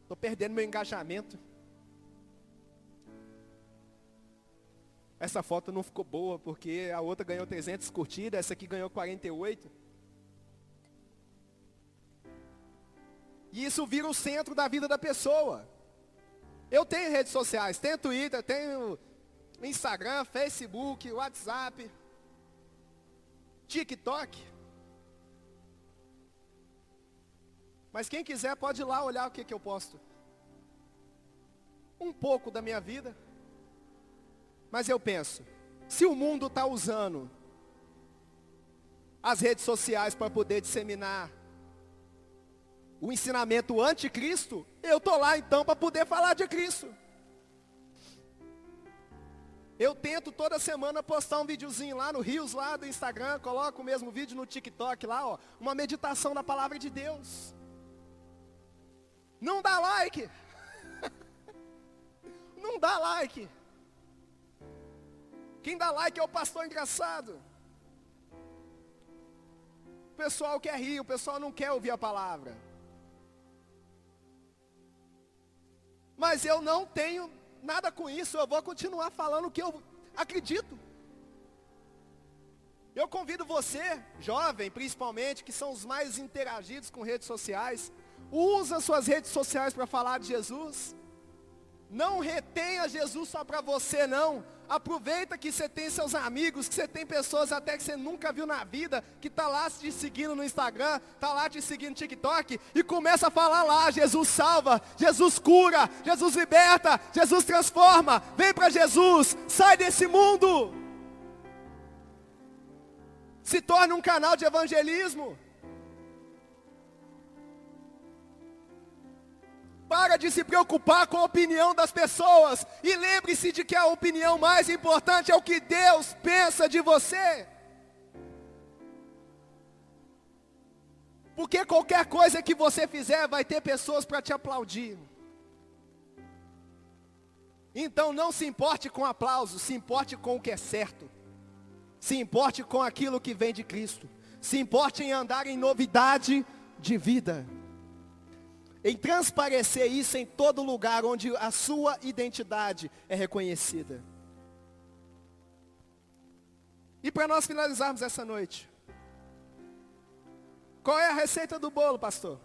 Estou perdendo meu engajamento. Essa foto não ficou boa, porque a outra ganhou 300 curtidas, essa aqui ganhou 48. E isso vira o centro da vida da pessoa. Eu tenho redes sociais, tenho Twitter, tenho Instagram, Facebook, WhatsApp, TikTok. Mas quem quiser pode ir lá olhar o que eu posto. Um pouco da minha vida. Mas eu penso, se o mundo está usando as redes sociais para poder disseminar o ensinamento anticristo, eu estou lá então para poder falar de Cristo. Eu tento toda semana postar um videozinho lá no Reels, lá do Instagram, coloco o mesmo vídeo no TikTok lá, ó, uma meditação da palavra de Deus. Não dá like. Não dá like. Quem dá like é o pastor engraçado. O pessoal quer rir, o pessoal não quer ouvir a palavra. mas eu não tenho nada com isso, eu vou continuar falando o que eu acredito. Eu convido você, jovem principalmente, que são os mais interagidos com redes sociais, usa suas redes sociais para falar de Jesus. Não retenha Jesus só para você não. Aproveita que você tem seus amigos, que você tem pessoas até que você nunca viu na vida, que está lá te seguindo no Instagram, está lá te seguindo no TikTok, e começa a falar lá, Jesus salva, Jesus cura, Jesus liberta, Jesus transforma, vem para Jesus, sai desse mundo. Se torne um canal de evangelismo. Para de se preocupar com a opinião das pessoas. E lembre-se de que a opinião mais importante é o que Deus pensa de você. Porque qualquer coisa que você fizer vai ter pessoas para te aplaudir. Então não se importe com aplausos, se importe com o que é certo. Se importe com aquilo que vem de Cristo. Se importe em andar em novidade de vida. Em transparecer isso em todo lugar onde a sua identidade é reconhecida. E para nós finalizarmos essa noite, qual é a receita do bolo, pastor?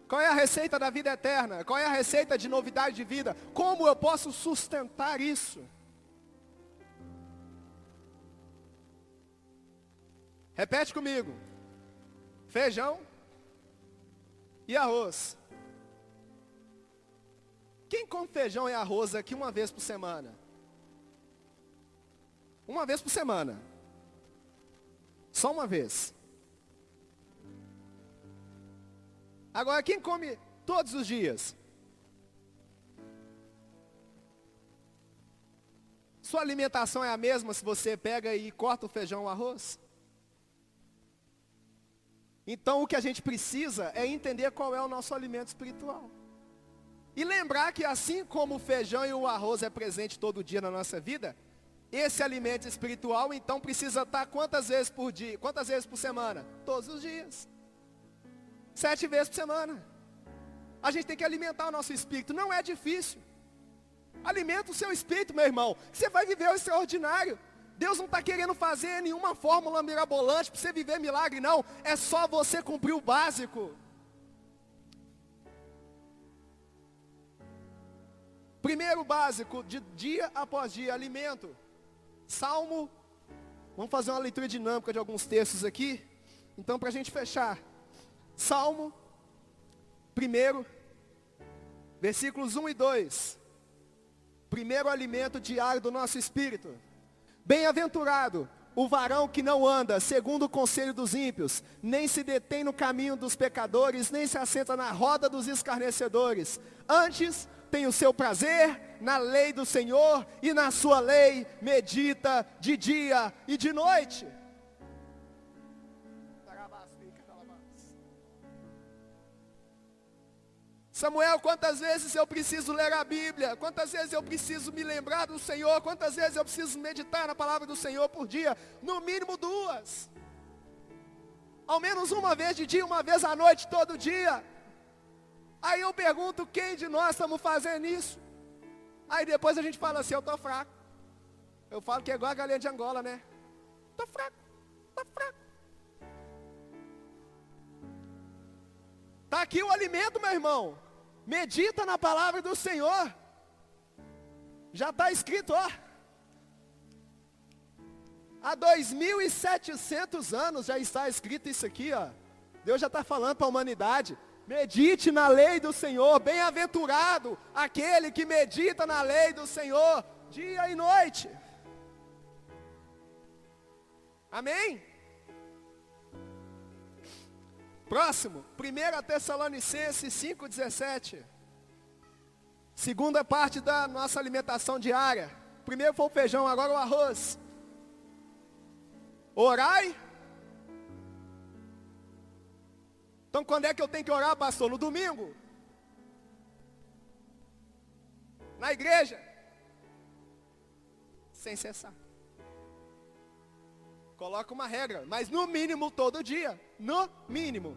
Qual é a receita da vida eterna? Qual é a receita de novidade de vida? Como eu posso sustentar isso? Repete comigo. Feijão e arroz. Quem come feijão e arroz aqui uma vez por semana? Uma vez por semana. Só uma vez. Agora, quem come todos os dias? Sua alimentação é a mesma se você pega e corta o feijão e o arroz? Então o que a gente precisa é entender qual é o nosso alimento espiritual. E lembrar que assim como o feijão e o arroz é presente todo dia na nossa vida, esse alimento espiritual então precisa estar quantas vezes por dia? Quantas vezes por semana? Todos os dias. 7 vezes por semana. A gente tem que alimentar o nosso espírito, não é difícil. Alimenta o seu espírito, meu irmão, você vai viver o extraordinário. Deus não está querendo fazer nenhuma fórmula mirabolante para você viver milagre, não. É só você cumprir o básico. Primeiro básico, de dia após dia, alimento. Salmo, vamos fazer uma leitura dinâmica de alguns textos aqui. Então, para a gente fechar. Salmo, 1, versículos 1 e 2. Primeiro alimento diário do nosso espírito. Bem-aventurado o varão que não anda segundo o conselho dos ímpios, nem se detém no caminho dos pecadores, nem se assenta na roda dos escarnecedores. Antes tem o seu prazer na lei do Senhor, e na sua lei medita de dia e de noite. Samuel, quantas vezes eu preciso ler a Bíblia? Quantas vezes eu preciso me lembrar do Senhor? Quantas vezes eu preciso meditar na palavra do Senhor por dia? No mínimo 2. Ao menos uma vez de dia, uma vez à noite, todo dia. Aí eu pergunto, quem de nós estamos fazendo isso? Aí depois a gente fala assim, eu estou fraco. Eu falo que é igual a galinha de Angola, né? Estou fraco, estou fraco. Está aqui o alimento, meu irmão. Medita na palavra do Senhor. Já está escrito, ó. Há 2.700 anos já está escrito isso aqui, ó. Deus já está falando para a humanidade. Medite na lei do Senhor. Bem-aventurado aquele que medita na lei do Senhor, dia e noite. Amém? Próximo, 1 Tessalonicenses 5,17. Segunda parte da nossa alimentação diária. Primeiro foi o feijão, agora o arroz. Orai. Então quando é que eu tenho que orar, pastor? No domingo? Na igreja? Sem cessar. Coloca uma regra, mas no mínimo todo dia. No mínimo.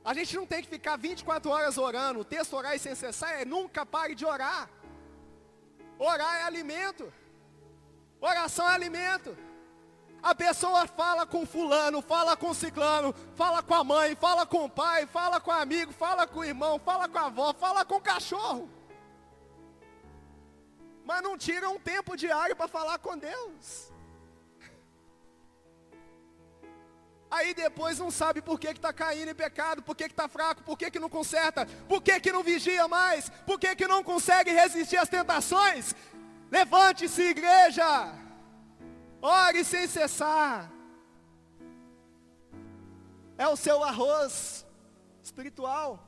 A gente não tem que ficar 24 horas orando. O texto orar e sem cessar é nunca pare de orar. Orar é alimento. Oração é alimento. A pessoa fala com fulano, fala com ciclano, fala com a mãe, fala com o pai, fala com o amigo, fala com o irmão, fala com a avó, fala com o cachorro. Mas não tira um tempo diário para falar com Deus. Aí depois não sabe por que está caindo em pecado, por que está fraco, por que não conserta, por que não vigia mais, por que não consegue resistir às tentações. Levante-se, igreja, ore sem cessar. É o seu arroz espiritual,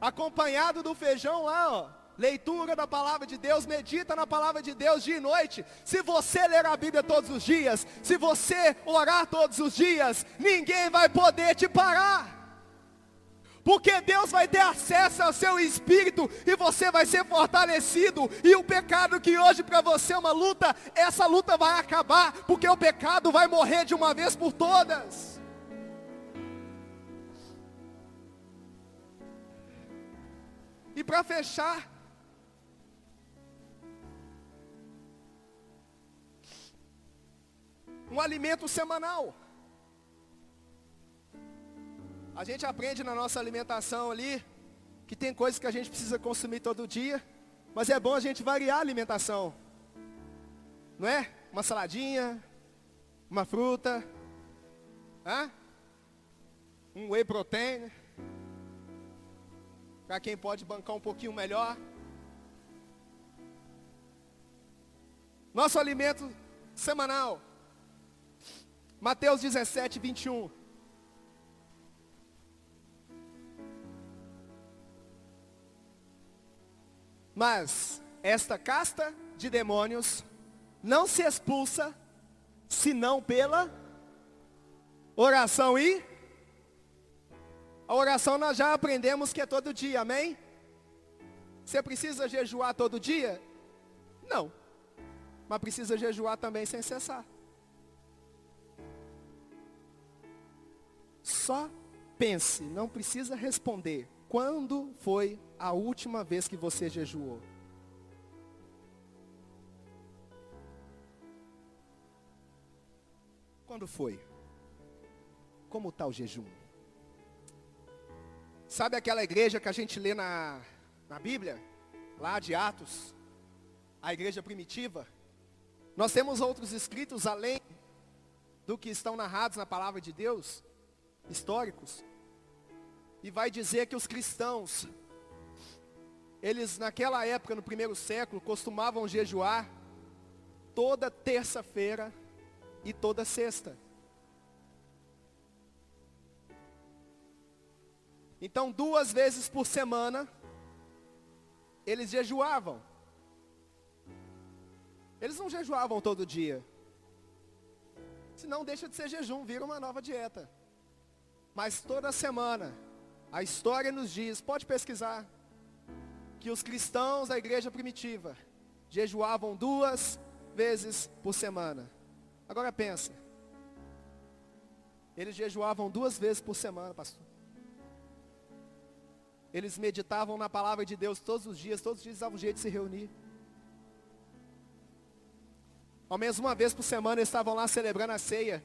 acompanhado do feijão lá, ó. Leitura da palavra de Deus, medita na palavra de Deus dia e noite. Se você ler a Bíblia todos os dias, se você orar todos os dias, ninguém vai poder te parar. Porque Deus vai ter acesso ao seu espírito e você vai ser fortalecido. E o pecado que hoje para você é uma luta, essa luta vai acabar, porque o pecado vai morrer de uma vez por todas. E para fechar, um alimento semanal. A gente aprende na nossa alimentação ali, que tem coisas que a gente precisa consumir todo dia, mas é bom a gente variar a alimentação. Não é? Uma saladinha, uma fruta, um whey protein, para quem pode bancar um pouquinho melhor. Nosso alimento semanal. Mateus 17, 21. Mas esta casta de demônios não se expulsa, senão pela oração e... A oração nós já aprendemos que é todo dia, amém? Você precisa jejuar todo dia? Não. Mas precisa jejuar também sem cessar. Só pense, não precisa responder. Quando foi a última vez que você jejuou? Quando foi? Como está o jejum? Sabe aquela igreja que a gente lê na Bíblia? Lá de Atos? A igreja primitiva? Nós temos outros escritos além do que estão narrados na palavra de Deus? Históricos, e vai dizer que os cristãos, eles naquela época, no primeiro século, costumavam jejuar toda terça-feira e toda sexta. Então 2 vezes por semana, eles jejuavam. Eles não jejuavam todo dia, senão deixa de ser jejum, vira uma nova dieta. Mas toda semana, a história nos diz, pode pesquisar, que os cristãos da igreja primitiva jejuavam 2 vezes por semana. Agora pensa, eles jejuavam 2 vezes por semana, pastor. Eles meditavam na palavra de Deus todos os dias davam um jeito de se reunir. Ao menos uma vez por semana eles estavam lá celebrando a ceia.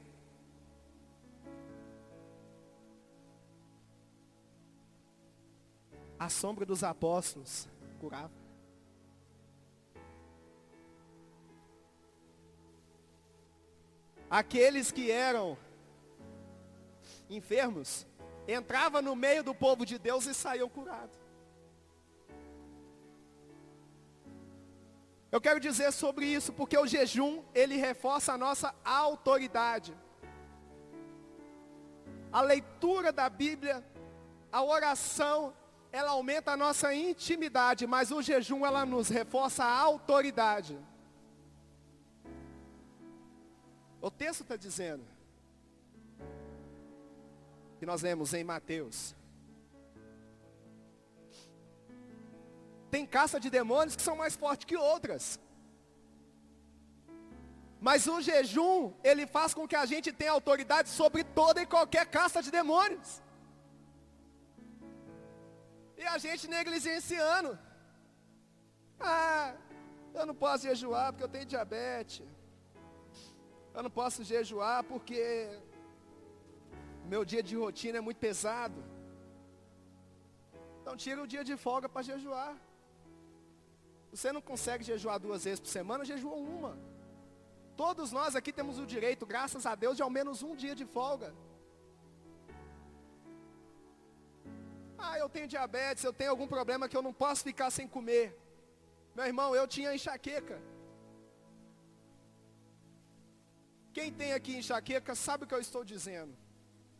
A sombra dos apóstolos curava. Aqueles que eram enfermos, entravam no meio do povo de Deus e saíam curados. Eu quero dizer sobre isso, porque o jejum, ele reforça a nossa autoridade. A leitura da Bíblia, a oração, ela aumenta a nossa intimidade, mas o jejum, ela nos reforça a autoridade. O texto está dizendo, que nós lemos em Mateus, tem casta de demônios que são mais fortes que outras. Mas o jejum, ele faz com que a gente tenha autoridade sobre toda e qualquer casta de demônios. E a gente negligenciando. Eu não posso jejuar porque eu tenho diabetes. Eu não posso jejuar porque meu dia de rotina é muito pesado. Então tira o dia de folga para jejuar. Você não consegue jejuar 2 vezes por semana, jejua uma. Todos nós aqui temos o direito, graças a Deus, de ao menos um dia de folga. Eu tenho diabetes, eu tenho algum problema que eu não posso ficar sem comer. Meu irmão, eu tinha enxaqueca. Quem tem aqui enxaqueca sabe o que eu estou dizendo.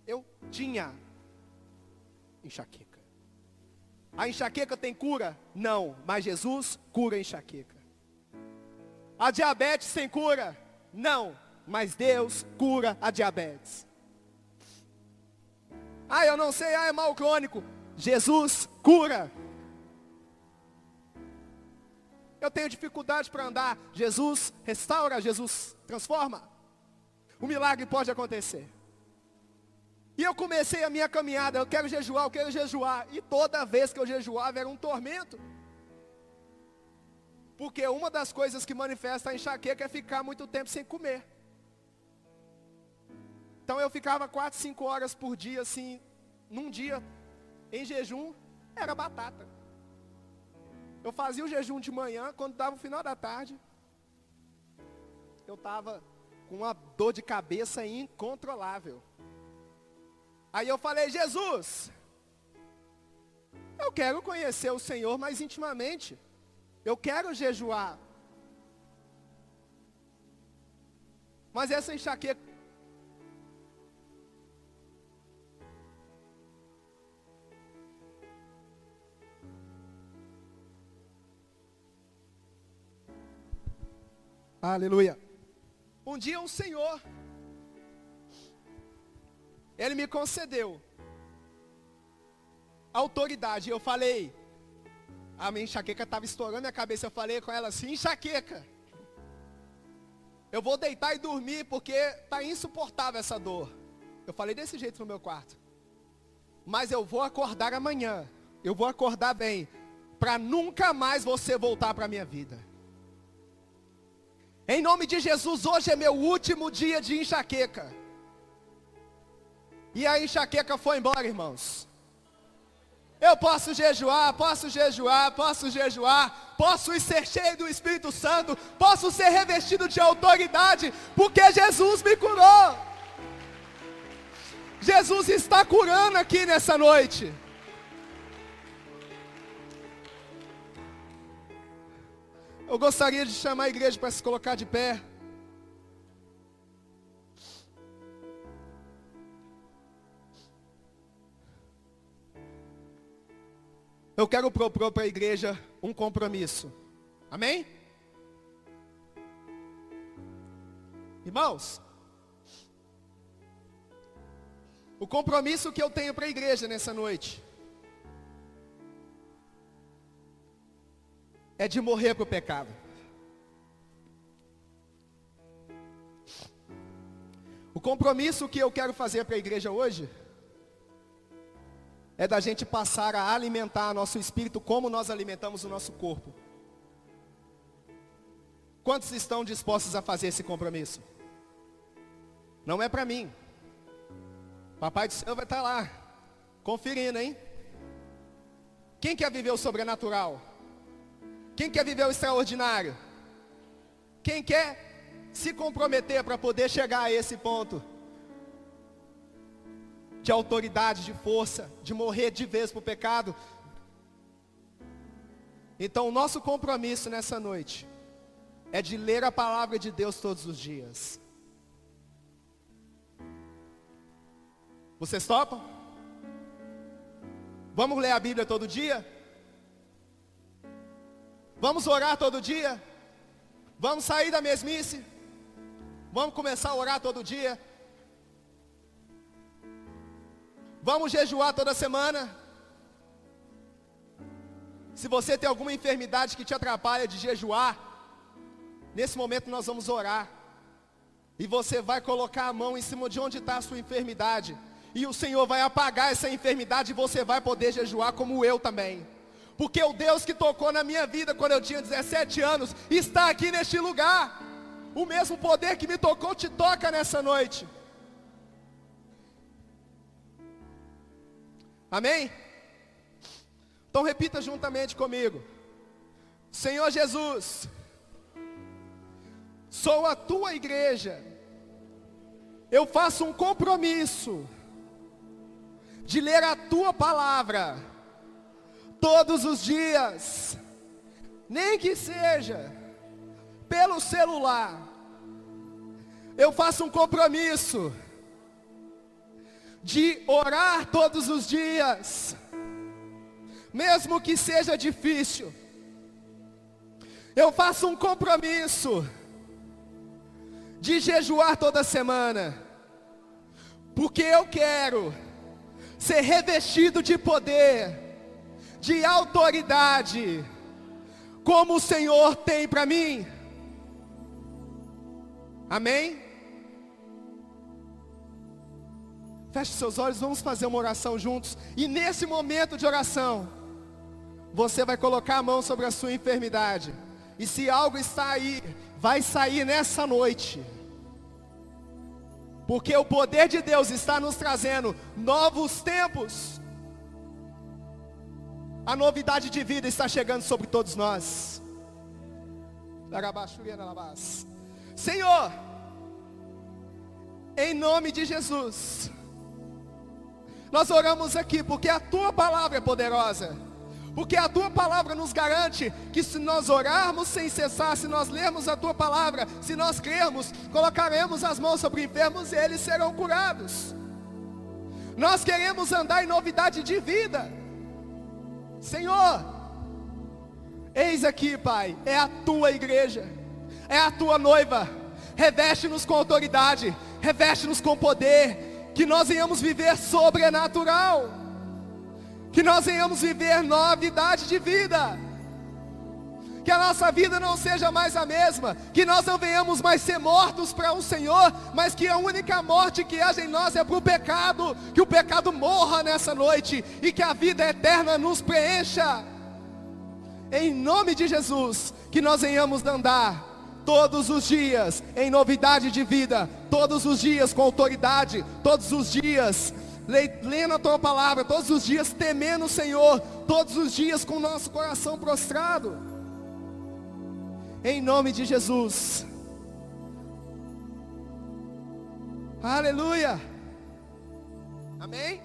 Eu tinha enxaqueca. A enxaqueca tem cura? Não, mas Jesus cura a enxaqueca. A diabetes tem cura? Não, mas Deus cura a diabetes. Eu não sei, é mal crônico. Jesus cura. Eu tenho dificuldade para andar. Jesus restaura, Jesus transforma. O milagre pode acontecer. E eu comecei a minha caminhada, eu quero jejuar. E toda vez que eu jejuava era um tormento. Porque uma das coisas que manifesta a enxaqueca é ficar muito tempo sem comer. Então eu ficava 4, 5 horas por dia, assim, num dia, em jejum, era batata. Eu fazia o jejum de manhã, quando dava o final da tarde, eu estava com uma dor de cabeça incontrolável. Aí eu falei, Jesus, eu quero conhecer o Senhor mais intimamente. Eu quero jejuar. Mas essa enxaqueca... Aleluia. Um dia o Senhor, Ele me concedeu autoridade. Eu falei, a minha enxaqueca estava estourando a cabeça. Eu falei com ela assim, enxaqueca, eu vou deitar e dormir porque está insuportável essa dor. Eu falei desse jeito no meu quarto. Mas eu vou acordar amanhã. Eu vou acordar bem, para nunca mais você voltar para a minha vida. Em nome de Jesus, hoje é meu último dia de enxaqueca. E a enxaqueca foi embora, irmãos. Eu posso jejuar, posso ser cheio do Espírito Santo, posso ser revestido de autoridade, porque Jesus me curou. Jesus está curando aqui nessa noite. Eu gostaria de chamar a igreja para se colocar de pé. Eu quero propor para a igreja um compromisso. Amém? Irmãos, o compromisso que eu tenho para a igreja nessa noite é de morrer para o pecado. O compromisso que eu quero fazer para a igreja hoje é da gente passar a alimentar nosso espírito como nós alimentamos o nosso corpo. Quantos estão dispostos a fazer esse compromisso? Não é para mim. Papai do céu vai estar lá, conferindo, hein? Quem quer viver o sobrenatural? Quem quer viver o extraordinário? Quem quer se comprometer para poder chegar a esse ponto de autoridade, de força, de morrer de vez para o pecado? Então o nosso compromisso nessa noite é de ler a palavra de Deus todos os dias. Vocês topam? Vamos ler a Bíblia todo dia? Vamos orar todo dia? Vamos sair da mesmice? Vamos começar a orar todo dia? Vamos jejuar toda semana? Se você tem alguma enfermidade que te atrapalha de jejuar, nesse momento nós vamos orar. E você vai colocar a mão em cima de onde está a sua enfermidade. E o Senhor vai apagar essa enfermidade e você vai poder jejuar como eu também. Porque o Deus que tocou na minha vida quando eu tinha 17 anos está aqui neste lugar. O mesmo poder que me tocou te toca nessa noite. Amém? Então repita juntamente comigo. Senhor Jesus, sou a tua igreja. Eu faço um compromisso de ler a tua palavra todos os dias, nem que seja pelo celular. Eu faço um compromisso de orar todos os dias, mesmo que seja difícil. Eu faço um compromisso de jejuar toda semana, porque eu quero ser revestido de poder, de autoridade, como o Senhor tem para mim. Amém? Feche seus olhos, vamos fazer uma oração juntos. E nesse momento de oração, você vai colocar a mão sobre a sua enfermidade. E se algo está aí, vai sair nessa noite. Porque o poder de Deus está nos trazendo novos tempos. A novidade de vida está chegando sobre todos nós. Senhor, em nome de Jesus, nós oramos aqui porque a tua palavra é poderosa. Porque a tua palavra nos garante que se nós orarmos sem cessar, se nós lermos a tua palavra, se nós crermos, colocaremos as mãos sobre enfermos e eles serão curados. Nós queremos andar em novidade de vida. Senhor, eis aqui, Pai, é a tua igreja, é a tua noiva. Reveste-nos com autoridade, reveste-nos com poder, que nós venhamos viver sobrenatural. Que nós venhamos viver novidade de vida. Que a nossa vida não seja mais a mesma. Que nós não venhamos mais ser mortos para o Senhor, mas que a única morte que haja em nós é para o pecado. Que o pecado morra nessa noite e que a vida eterna nos preencha. Em nome de Jesus, que nós venhamos andar todos os dias em novidade de vida. Todos os dias com autoridade. Todos os dias lendo a tua palavra, todos os dias temendo o Senhor, todos os dias com o nosso coração prostrado, em nome de Jesus. Aleluia. Amém?